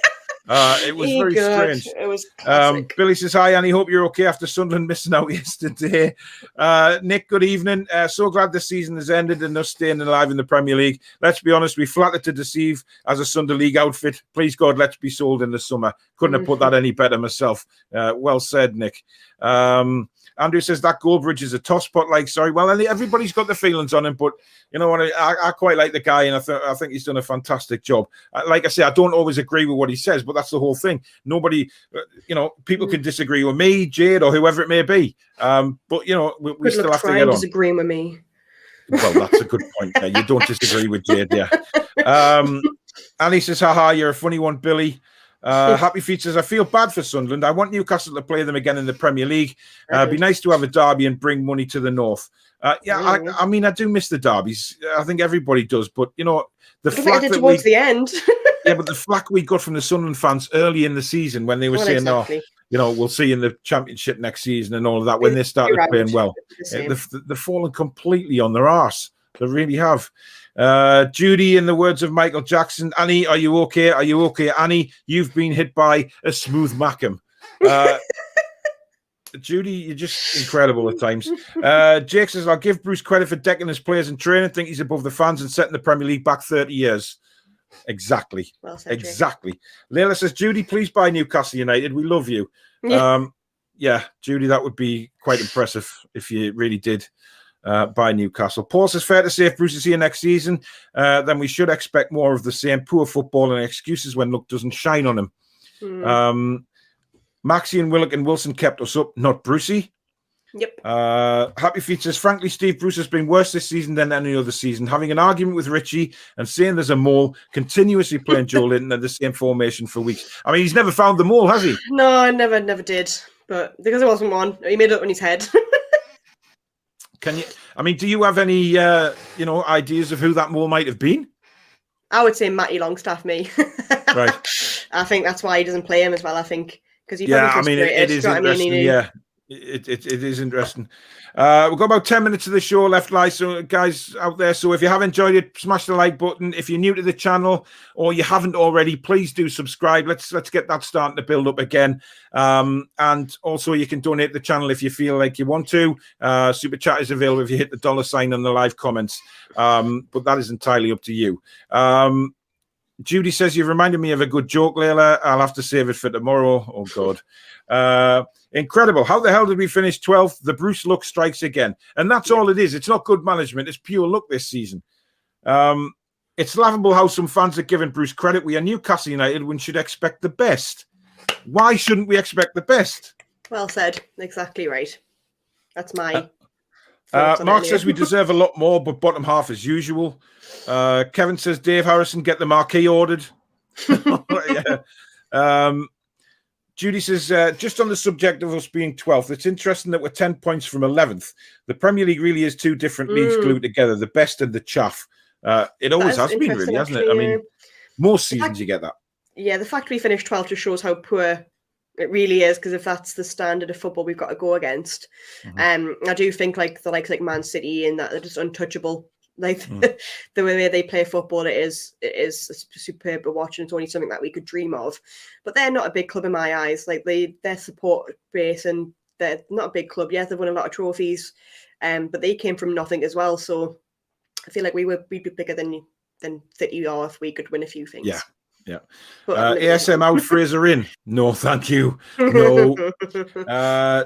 S3: It was very strange.
S4: It was classic.
S3: Billy says, hi, Annie. Hope you're okay after Sunderland missing out yesterday. Nick, good evening. So glad the season has ended and us staying alive in the Premier League. Let's be honest, we flattered to deceive as a Sunday League outfit. Please, God, let's be sold in the summer. Couldn't have put that any better myself. Well said, Nick. Andrew says that Goldbridge is a toss pot. Like, sorry, well, everybody's got the feelings on him, but you know what? I quite like the guy, and I think he's done a fantastic job. Like I say, I don't always agree with what he says, but that's the whole thing. Nobody, you know, people can disagree with me, Jayde, or whoever it may be. But you know, we still have to get on.
S4: Disagreeing with me.
S3: Well, that's a good point. Yeah, you don't disagree with Jayde, yeah. Annie says, haha, you're a funny one, Billy. Happy Feet says, I feel bad for Sunderland. I want Newcastle to play them again in the Premier League. It'd be nice to have a derby and bring money to the north. I mean, I do miss the derbies. I think everybody does. But, you know, the flack that
S4: towards the end.
S3: Yeah, but the flack we got from the Sunderland fans early in the season when they were saying, exactly. You know, we'll see in the Championship next season and all of that, when they started playing well. They've fallen completely on their arse. They really have. Judy, in the words of Michael Jackson, Annie, are you okay? Are you okay, Annie? You've been hit by a smooth Mackem. Judy, you're just incredible at times. Jake says, I'll give Bruce credit for decking his players in training. Think he's above the fans and setting the Premier League back 30 years. Exactly. Well said, exactly. Jake. Layla says, Judy, please buy Newcastle United. We love you. Yeah, Judy, that would be quite impressive if you really did. By Newcastle. Paul says, fair to say if Bruce is here next season, then we should expect more of the same poor football and excuses when luck doesn't shine on him. Maxie and Willock and Wilson kept us up, not Brucey.
S4: Yep.
S3: Happy Feet says, frankly, Steve Bruce has been worse this season than any other season. Having an argument with Richie and saying there's a mole, continuously playing Joe Linton and the same formation for weeks. I mean, he's never found the mole, has he?
S4: No, I never did. But because there wasn't one, he made it up in his head.
S3: Can you? I mean, do you have any, ideas of who that mole might have been?
S4: I would say Matty Longstaff, me.
S3: Right.
S4: I think that's why he doesn't play him as well. I think because he.
S3: Yeah, I mean, it is interesting. Yeah, it is interesting. We've got about 10 minutes of the show left, so guys out there. So if you have enjoyed it, smash the like button. If you're new to the channel or you haven't already, please do subscribe. Let's get that starting to build up again. And also you can donate to the channel if you feel like you want to. Super chat is available if you hit the $sign on the live comments. But that is entirely up to you. Judy says, you've reminded me of a good joke, Layla. I'll have to save it for tomorrow. Oh, God. Incredible. How the hell did we finish 12th? The Bruce luck strikes again. And that's all it is. It's not good management. It's pure luck this season. It's laughable how some fans are giving Bruce credit. We are Newcastle United. One should expect the best. Why shouldn't we expect the best?
S4: Well said. Exactly right. That's my...
S3: Mark says we deserve a lot more, but bottom half as usual. Kevin says, Dave Harrison, get the marquee ordered. Judy says, just on the subject of us being 12th, it's interesting that we're 10 points from 11th. The Premier League really is two different leagues glued together, the best and the chaff. It always has been, really, hasn't it? I mean, most seasons you get that.
S4: Yeah, the fact we finished 12th just shows how poor it really is, because if that's the standard of football we've got to go against. I do think like the likes like Man City and that they're just untouchable. Like the way they play football, it is superb to watch, and it's only something that we could dream of. But they're not a big club in my eyes. Like their support base, and they're not a big club. Yeah, they've won a lot of trophies, but they came from nothing as well. So I feel like we'd be bigger than City are if we could win a few things.
S3: Yeah. Yeah.
S4: But
S3: ASM out, Fraser in. No, thank you. No.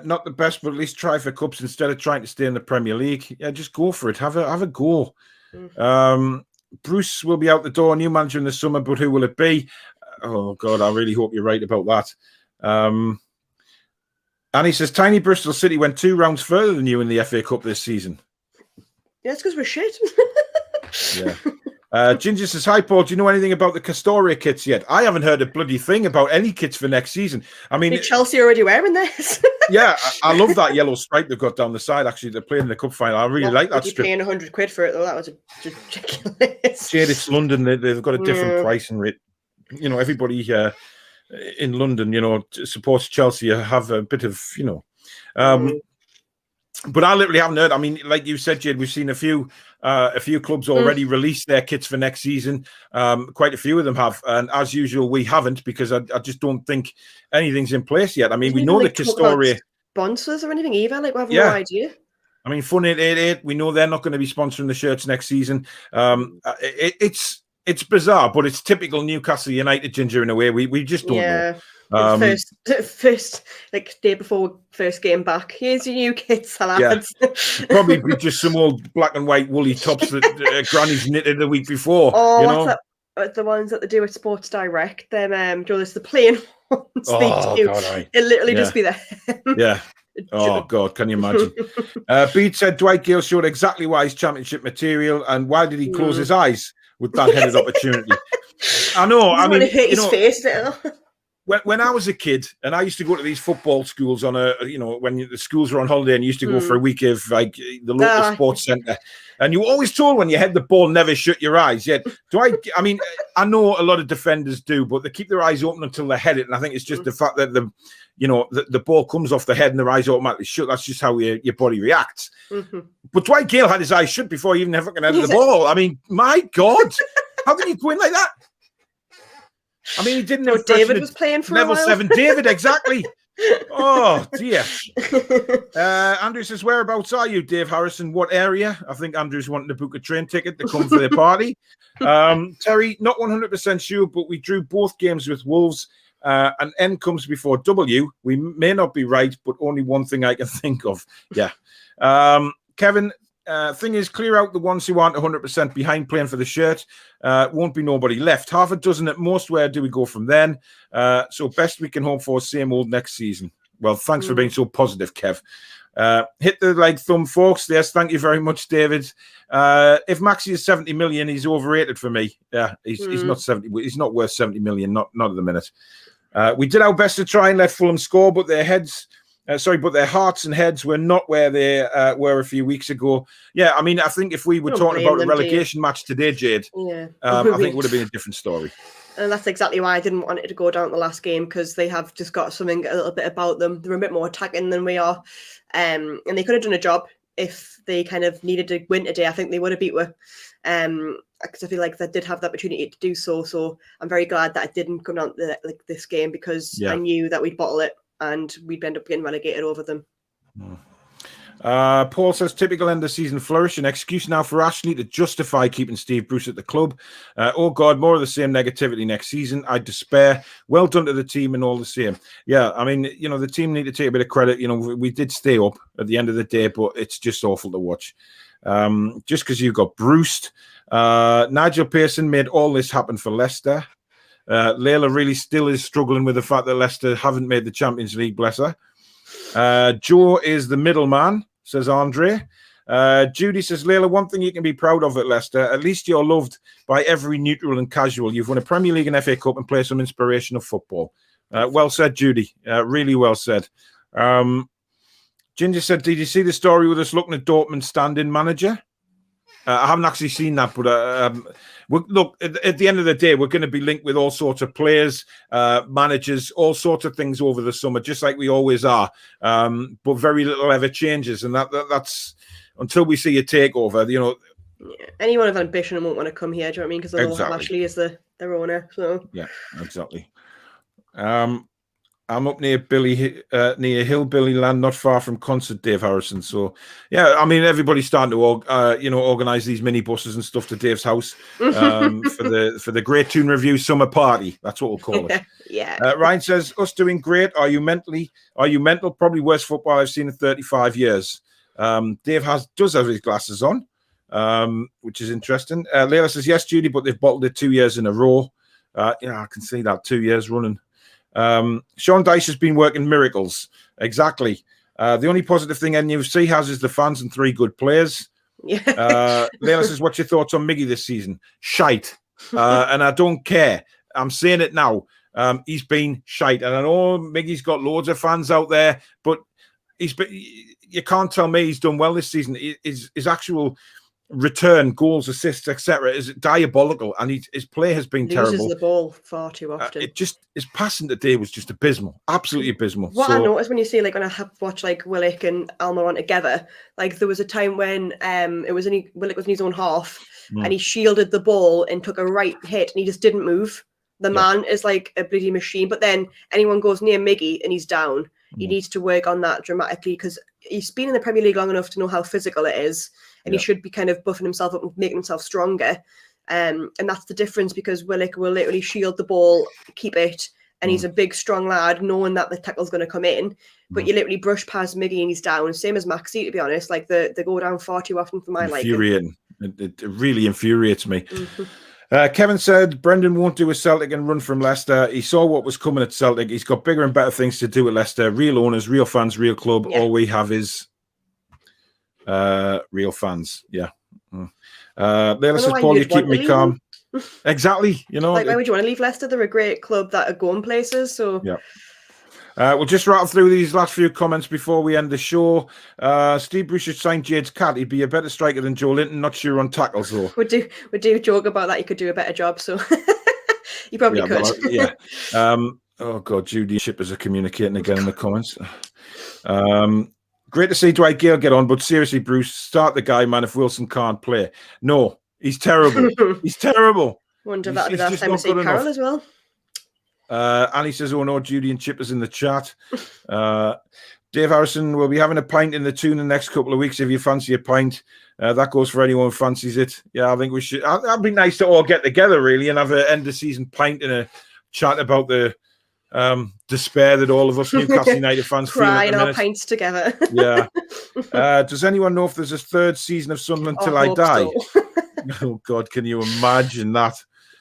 S3: Not the best, but at least try for cups instead of trying to stay in the Premier League. Yeah, just go for it. Have a go. Bruce will be out the door, new manager in the summer, but who will it be? Oh, God, I really hope you're right about that. And he says, Tiny Bristol City went 2 rounds further than you in the FA Cup this season.
S4: Yeah, it's because we're shit.
S3: Yeah. Ginger says, hi, Paul. Do you know anything about the Castoria kits yet? I haven't heard a bloody thing about any kits for next season. I mean,
S4: Did Chelsea already wearing this?
S3: yeah, I love that yellow stripe they've got down the side. Actually, they're playing in the cup final. I really like that strip.
S4: Paying £100 for it, though. That was ridiculous.
S3: Jayde, it's London. They've got a different pricing rate. You know, everybody in London, you know, supports Chelsea have a bit of, you know. But I literally haven't heard. I mean, like you said, Jayde, we've seen a few clubs already release their kits for next season. Quite a few of them have, and as usual, we haven't because I just don't think anything's in place yet. I mean, we know the Castoria
S4: sponsors or anything either. Like, we have no idea.
S3: I mean, Fun 888, we know they're not going to be sponsoring the shirts next season. It's bizarre, but it's typical Newcastle United, Ginger, in a way. We just don't know.
S4: First, like day before first game back. Here's your new kits, lads.
S3: Yeah. Probably be just some old black and white woolly tops that Granny's knitted the week before.
S4: Oh,
S3: you know?
S4: The ones that they do at Sports Direct. Them, just the plain ones.
S3: Oh,
S4: they do.
S3: God,
S4: It'll literally just be there.
S3: Yeah. Oh, God, can you imagine? Bede said Dwight Gale showed exactly why he's championship material, and why did he close his eyes with that headed opportunity? I know. I mean,
S4: hit his face.
S3: When I was a kid, and I used to go to these football schools on when the schools were on holiday, and you used to go for a week of like the local sports centre, and you were always told when you head the ball, never shut your eyes. Yet, I mean, I know a lot of defenders do, but they keep their eyes open until they head it, and I think it's just the fact that the ball comes off the head and their eyes automatically shut. That's just how your body reacts. But Dwight Gale had his eyes shut before he even fucking headed the ball. I mean, my God, how can you go in like that? I mean, he didn't know
S4: David was playing for
S3: level
S4: a while.
S3: 7. David, exactly. Oh, dear. Andrew says, whereabouts are you, Dave Harrison? What area? I think Andrew's wanting to book a train ticket to come for the party. Terry, not 100% sure, but we drew both games with Wolves. And N comes before W. We may not be right, but only one thing I can think of. Yeah. Kevin, thing is, clear out the ones who aren't 100% behind playing for the shirt. Won't be nobody left. Half a dozen at most. Where do we go from then? So best we can hope for same old next season. Well, thanks for being so positive, Kev. Hit the like thumb, folks. Yes, thank you very much, David. If Maxi is 70 million, he's overrated for me. Yeah, he's not 70. He's not worth 70 million. Not at the minute. We did our best to try and let Fulham score, but their hearts and heads were not where they were a few weeks ago. Yeah, I mean, I think if we were talking about a relegation match today, Jayde, I think it would have been a different story.
S4: And that's exactly why I didn't want it to go down to the last game, because they have just got something a little bit about them. They're a bit more attacking than we are. And they could have done a job if they kind of needed to win today. I think they would have beat us. Because I feel like they did have the opportunity to do so. So I'm very glad that it didn't come down to this game, because I knew that we'd bottle it and we'd end up getting relegated over them.
S3: Paul says, typical end of season flourish. An excuse now for Ashley to justify keeping Steve Bruce at the club. Oh, God, more of the same negativity next season. I despair. Well done to the team and all the same. Yeah, I mean, the team need to take a bit of credit. We did stay up at the end of the day, but it's just awful to watch. Just because you got Bruced. Nigel Pearson made all this happen for Leicester. Layla really still is struggling with the fact that Leicester haven't made the Champions League, bless her. Joe is the middleman, says Andre. Judy says, Layla, one thing you can be proud of at Leicester, at least you're loved by every neutral and casual. You've won a Premier League and FA Cup and play some inspirational football. Well said, Judy. Really well said. Ginger said, did you see the story with us looking at Dortmund's stand-in manager? I haven't actually seen that, but look, at the end of the day, we're going to be linked with all sorts of players, managers, all sorts of things over the summer, just like we always are. But very little ever changes, and that's until we see a takeover.
S4: Anyone of ambition won't want to come here. Do you know what I mean? Because they know Ashley is their owner. So
S3: yeah, exactly. I'm up near near Hillbilly Land, not far from Concert, Dave Harrison. So, yeah, I mean, everybody's starting to, organise these mini buses and stuff to Dave's house for the Great Tune Review Summer Party. That's what we'll call it.
S4: Yeah.
S3: Ryan says, us doing great. Are you mental? Probably worst football I've seen in 35 years. Dave does have his glasses on, which is interesting. Leila says, yes, Judy, but they've bottled it 2 years in a row. I can see that 2 years running. Sean Dyche has been working miracles. Exactly. The only positive thing NUFC has is the fans and 3 good players.
S4: Yeah.
S3: Leila says, what's your thoughts on Miggy this season? Shite. And I don't care. I'm saying it now. He's been shite. And I know Miggy's got loads of fans out there, but you can't tell me he's done well this season. His actual return, goals, assists, etc., is diabolical, and his play has been terrible.
S4: Loses the ball far too often.
S3: His passing today was just abysmal, absolutely abysmal.
S4: What I noticed when you see, like, when I have watched like Willock and Almiron together, like there was a time when Willock was in his own half and he shielded the ball and took a right hit and he just didn't move. The man is like a bloody machine. But then anyone goes near Miggy and he's down. He needs to work on that dramatically because he's been in the Premier League long enough to know how physical it is. And he should be kind of buffing himself up and making himself stronger. And that's the difference, because Willock will literally shield the ball, keep it, and he's a big, strong lad, knowing that the tackle's going to come in. But you literally brush past Miggy and he's down. Same as Maxi, to be honest. Like, they go down far too often for my liking.
S3: Infuriating. It really infuriates me. Kevin said, Brendan won't do a Celtic and run from Leicester. He saw what was coming at Celtic. He's got bigger and better things to do at Leicester. Real owners, real fans, real club. Yeah. All we have is real fans. Yeah. Leila says, Paul, you're keeping me calm. Exactly.
S4: Like, why would you want to leave Leicester? They're a great club that are going places. So
S3: yeah. We'll just rattle through these last few comments before we end the show. Steve Bruce should sign Jayde's cat. He'd be a better striker than Joe Linton. Not sure on tackles, though.
S4: We do joke about that. He could do a better job, so he probably could.
S3: Oh, God, Judy Shippers are communicating again in the comments. Great to see Dwight Gale get on, but seriously, Bruce, start the guy, man, if Wilson can't play. No, he's terrible. He's terrible.
S4: Wonder if that'll be the last time we see Carroll as well.
S3: Annie says, oh no, Judy and Chippers in the chat. Dave Harrison will be having a pint in the tune the next couple of weeks if you fancy a pint. That goes for anyone who fancies it. Yeah, I think we should. That'd be nice to all get together, really, and have an end of season pint and a chat about the despair that all of us Newcastle United fans feel.
S4: Crying our pints together.
S3: Yeah. Does anyone know if there's a third season of Sunderland till I die? So. Oh, God, can you imagine that?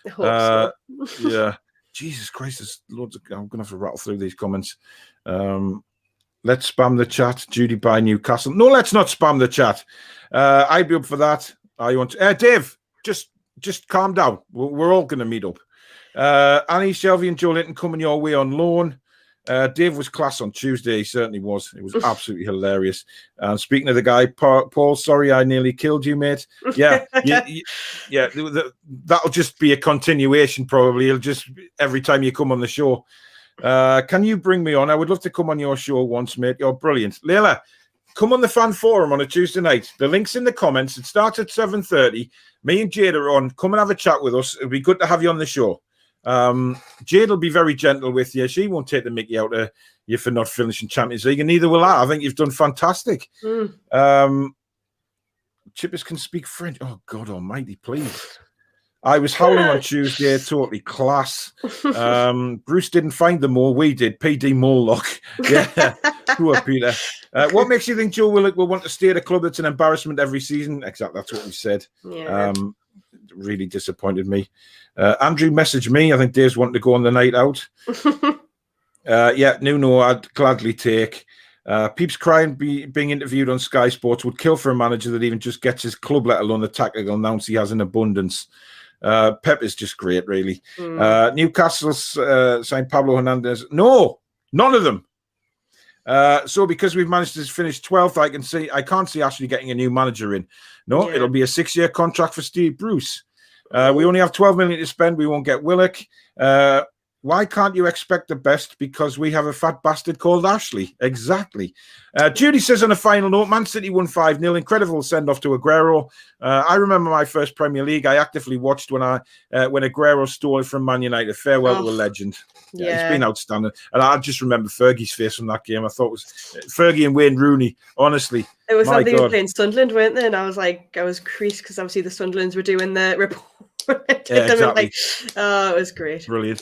S4: I hope so.
S3: Yeah. Jesus Christ, there's loads of. I'm going to have to rattle through these comments. Let's spam the chat. Judy by Newcastle. No, let's not spam the chat. I'd be up for that. I want Dave. Just calm down. We're all going to meet up. Annie, Shelby, and Joe Linton coming your way on loan. Dave was class on Tuesday. He certainly was. It was absolutely hilarious. And speaking of the guy, Paul, sorry I nearly killed you, mate. Yeah, yeah. That'll just be a continuation, probably. It'll just every time you come on the show. Can you bring me on? I would love to come on your show once, mate. You're brilliant. Leila, come on the fan forum on a Tuesday night. The link's in the comments. It starts at 7:30. Me and Jayde are on. Come and have a chat with us. It'll be good to have you on the show. Jayde will be very gentle with you. She won't take the mickey out of you for not finishing Champions League, and neither will I. I think you've done fantastic. Chippers can speak French. Oh, God almighty, please. I was howling on Tuesday, totally class. Bruce didn't find the mole, we did. PD Moloch. Yeah, poor Peter. What makes you think Joe Willock will want to stay at a club that's an embarrassment every season? Exactly, that's what we said.
S4: Yeah.
S3: Really disappointed me. Andrew messaged me. I think Dave's wanting to go on the night out. No, I'd gladly take. Peeps crying being interviewed on Sky Sports would kill for a manager that even just gets his club, let alone the tactical announce he has in abundance. Pep is just great, really. Newcastle's signed Pablo Hernandez. No, none of them. So because we've managed to finish 12th, I can't see Ashley getting a new manager in. No, It'll be a 6-year contract for Steve Bruce. We only have 12 million to spend. We won't get Willock. Why can't you expect the best? Because we have a fat bastard called Ashley. Exactly. Judy says on a final note, Man City won 5-0. Incredible send-off to Aguero. I remember my first Premier League. I actively watched when Aguero stole it from Man United. Farewell to a legend. Yeah, it's been outstanding. And I just remember Fergie's face from that game. I thought it was Fergie and Wayne Rooney, honestly.
S4: It was like they were playing Sunderland, weren't they? And I was creased because obviously the Sunderlands were doing the report.
S3: Yeah, exactly.
S4: Oh, it was great.
S3: Brilliant.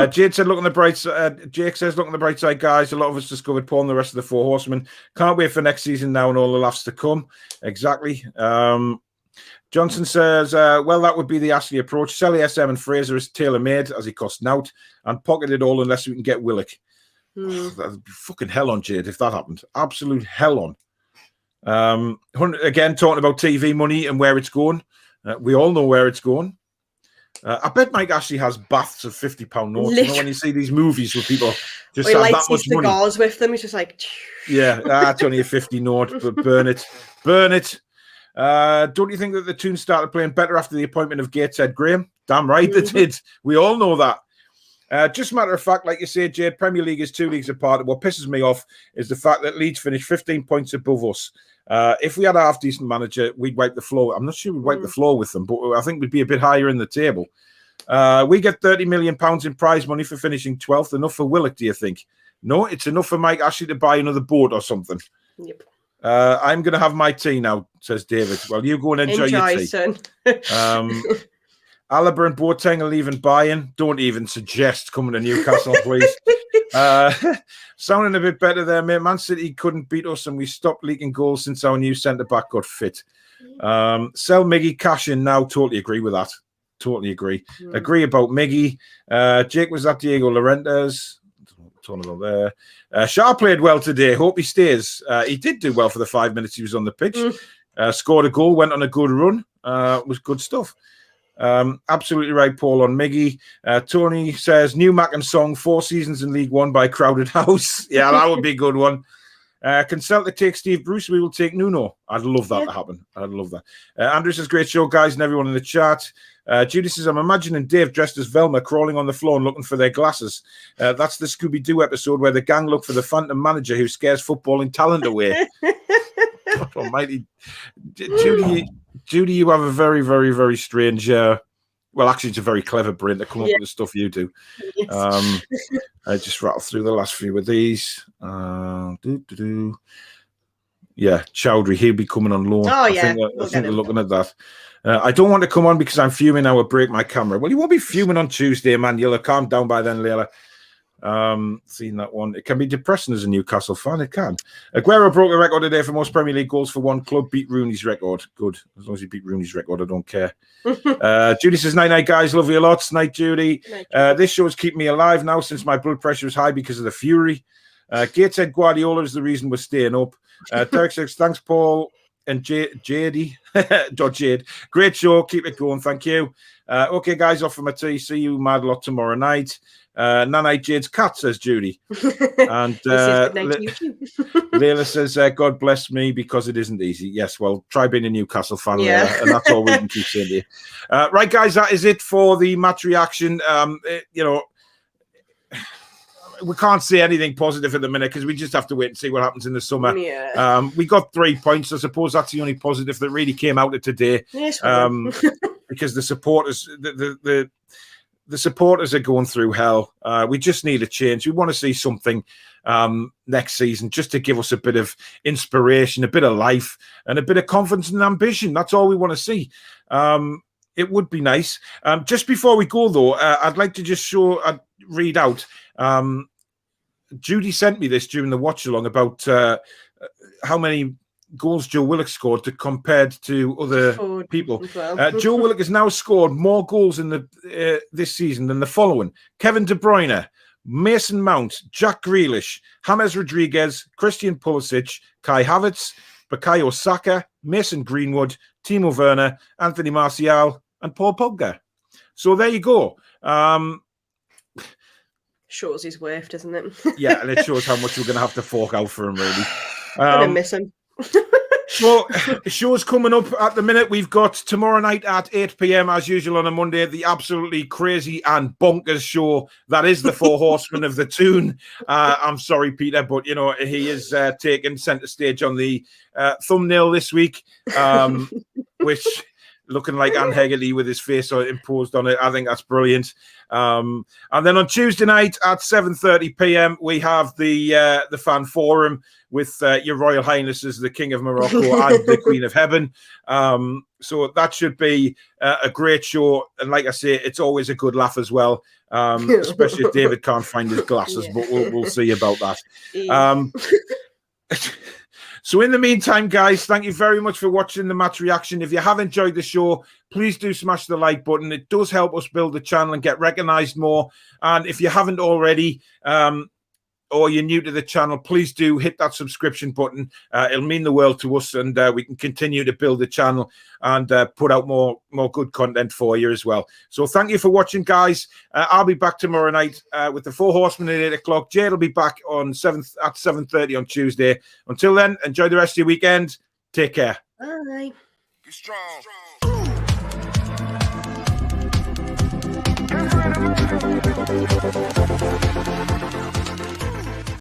S3: Jade said, look on the bright side. Jake says, look on the bright side, guys. A lot of us discovered Paul and the rest of the Four Horsemen. Can't wait for next season now and all the laughs to come. Exactly. Johnson says, well, that would be the Ashley approach. Sell SM and Fraser is tailor-made as he costs out and pocket it all unless we can get Willock. That'd be fucking hell on, Jade, if that happened. Absolute hell on. Again, talking about TV money and where it's going. We all know where it's going. I bet Mike Ashley has baths of £50 notes. You know, when you see these movies where people just have that much money.
S4: Cigars with them. He's just like,
S3: yeah, that's only a 50 note, but burn it. Burn it. Don't you think that the Toons started playing better after the appointment of Gateshead Graham? Damn right they did. We all know that. Just a matter of fact, like you say, Jade, Premier League is 2 leagues apart. What pisses me off is the fact that Leeds finished 15 points above us. If we had a half-decent manager, we'd wipe the floor. I'm not sure we'd wipe the floor with them, but I think we'd be a bit higher in the table. We get £30 million in prize money for finishing 12th. Enough for Willock, do you think? No, it's enough for Mike Ashley to buy another boat or something.
S4: Yep.
S3: I'm going to have my tea now, says David. Well, you go and enjoy your tea.
S4: Son.
S3: Alaba and Boateng are leaving Bayern. Don't even suggest coming to Newcastle, please. Sounding a bit better there, mate. Man City couldn't beat us and we stopped leaking goals since our new centre-back got fit. Sell Miggy, cash in now. Totally agree with that. Totally agree. Agree about Miggy. Jake, was that Diego Llorentes? Talking about there. Shaw played well today. Hope he stays. He did do well for the 5 minutes he was on the pitch. Scored a goal, went on a good run. Was good stuff. Absolutely right, Paul, on Miggy. Tony says, new Mac and Song, 4 seasons in League One by Crowded House. Yeah, that would be a good one. Can Celtic take Steve Bruce? We will take Nuno. I'd love that to happen. I'd love that. Andrew says, great show, guys, and everyone in the chat. Judy says, I'm imagining Dave dressed as Velma crawling on the floor and looking for their glasses. That's the Scooby-Doo episode where the gang look for the phantom manager who scares footballing talent away. Almighty. Judy, you have a very, very, very strange... well, actually, it's a very clever brain to come up with the stuff you do. Yes. I just rattle through the last few of these. Yeah, Chowdhury, he'll be coming on loan.
S4: Oh, yeah.
S3: I think we're looking at that. I don't want to come on because I'm fuming. I will break my camera. Well, you won't be fuming on Tuesday, man. You'll have calmed down by then, Layla. Seen that one. It can be depressing as a Newcastle fan. It can. Aguero broke a record today for most Premier League goals for one club. Beat Rooney's record. Good. As long as he beat Rooney's record, I don't care. Judy says, night, guys. Love you lots. Night, Judy. This show is keeping me alive now since my blood pressure is high because of the Fury. Gateshead Guardiola is the reason we're staying up. Derek says, thanks, Paul. And Jayde. Jade. Great show. Keep it going. Thank you. Okay, guys, off for my tea. See you mad lot tomorrow night. Night, Jade's cat, says Judy. And Layla says, God bless me because it isn't easy. Yes, well, try being a Newcastle fan, Layla, and that's all we can keep saying to you. Right, guys, that is it for the match reaction. We can't say anything positive at the minute because we just have to wait and see what happens in the summer. Yeah. We got 3 points. I suppose that's the only positive that really came out of today. Yes, because the supporters, the supporters are going through hell. We just need a change. We want to see something next season just to give us a bit of inspiration, a bit of life, and a bit of confidence and ambition. That's all we want to see. It would be nice. Just before we go, though, I'd like to just read out. Judy sent me this during the watch along about how many goals Joe Willock scored compared to other people. Well. Joe Willock has now scored more goals in this season than the following: Kevin De Bruyne, Mason Mount, Jack Grealish, James Rodriguez, Christian Pulisic, Kai Havertz, Bukayo Saka, Mason Greenwood, Timo Werner, Anthony Martial, and Paul Pogba. So there you go.
S4: Shows his worth, doesn't it?
S3: Yeah, and it shows how much we're going to have to fork out for him, really.
S4: I'm going to miss him.
S3: So, shows coming up at the minute. We've got tomorrow night at 8 p.m. as usual on a Monday, the absolutely crazy and bonkers show that is the Four Horsemen of the Toon. I'm sorry, Peter, but you know he is taking centre stage on the thumbnail this week, which looking like Anne Hegarty with his face imposed on it. I think that's brilliant. And then on Tuesday night at 7:30 p.m. we have the fan forum with Your Royal Highnesses, the King of Morocco and the Queen of Heaven. So that should be a great show. And like I say, it's always a good laugh as well, especially if David can't find his glasses, but we'll see about that. So in the meantime, guys, thank you very much for watching the match reaction. If you have enjoyed the show, please do smash the like button. It does help us build the channel and get recognized more. And if you haven't already, or you're new to the channel, please do hit that subscription button. It'll mean the world to us, and we can continue to build the channel and put out more good content for you as well. So thank you for watching, guys. I'll be back tomorrow night with the Four Horsemen at 8 o'clock. Jayde will be back on 7:30 on Tuesday. Until then, enjoy the rest of your weekend. Take care.
S4: Bye.
S2: Be strong.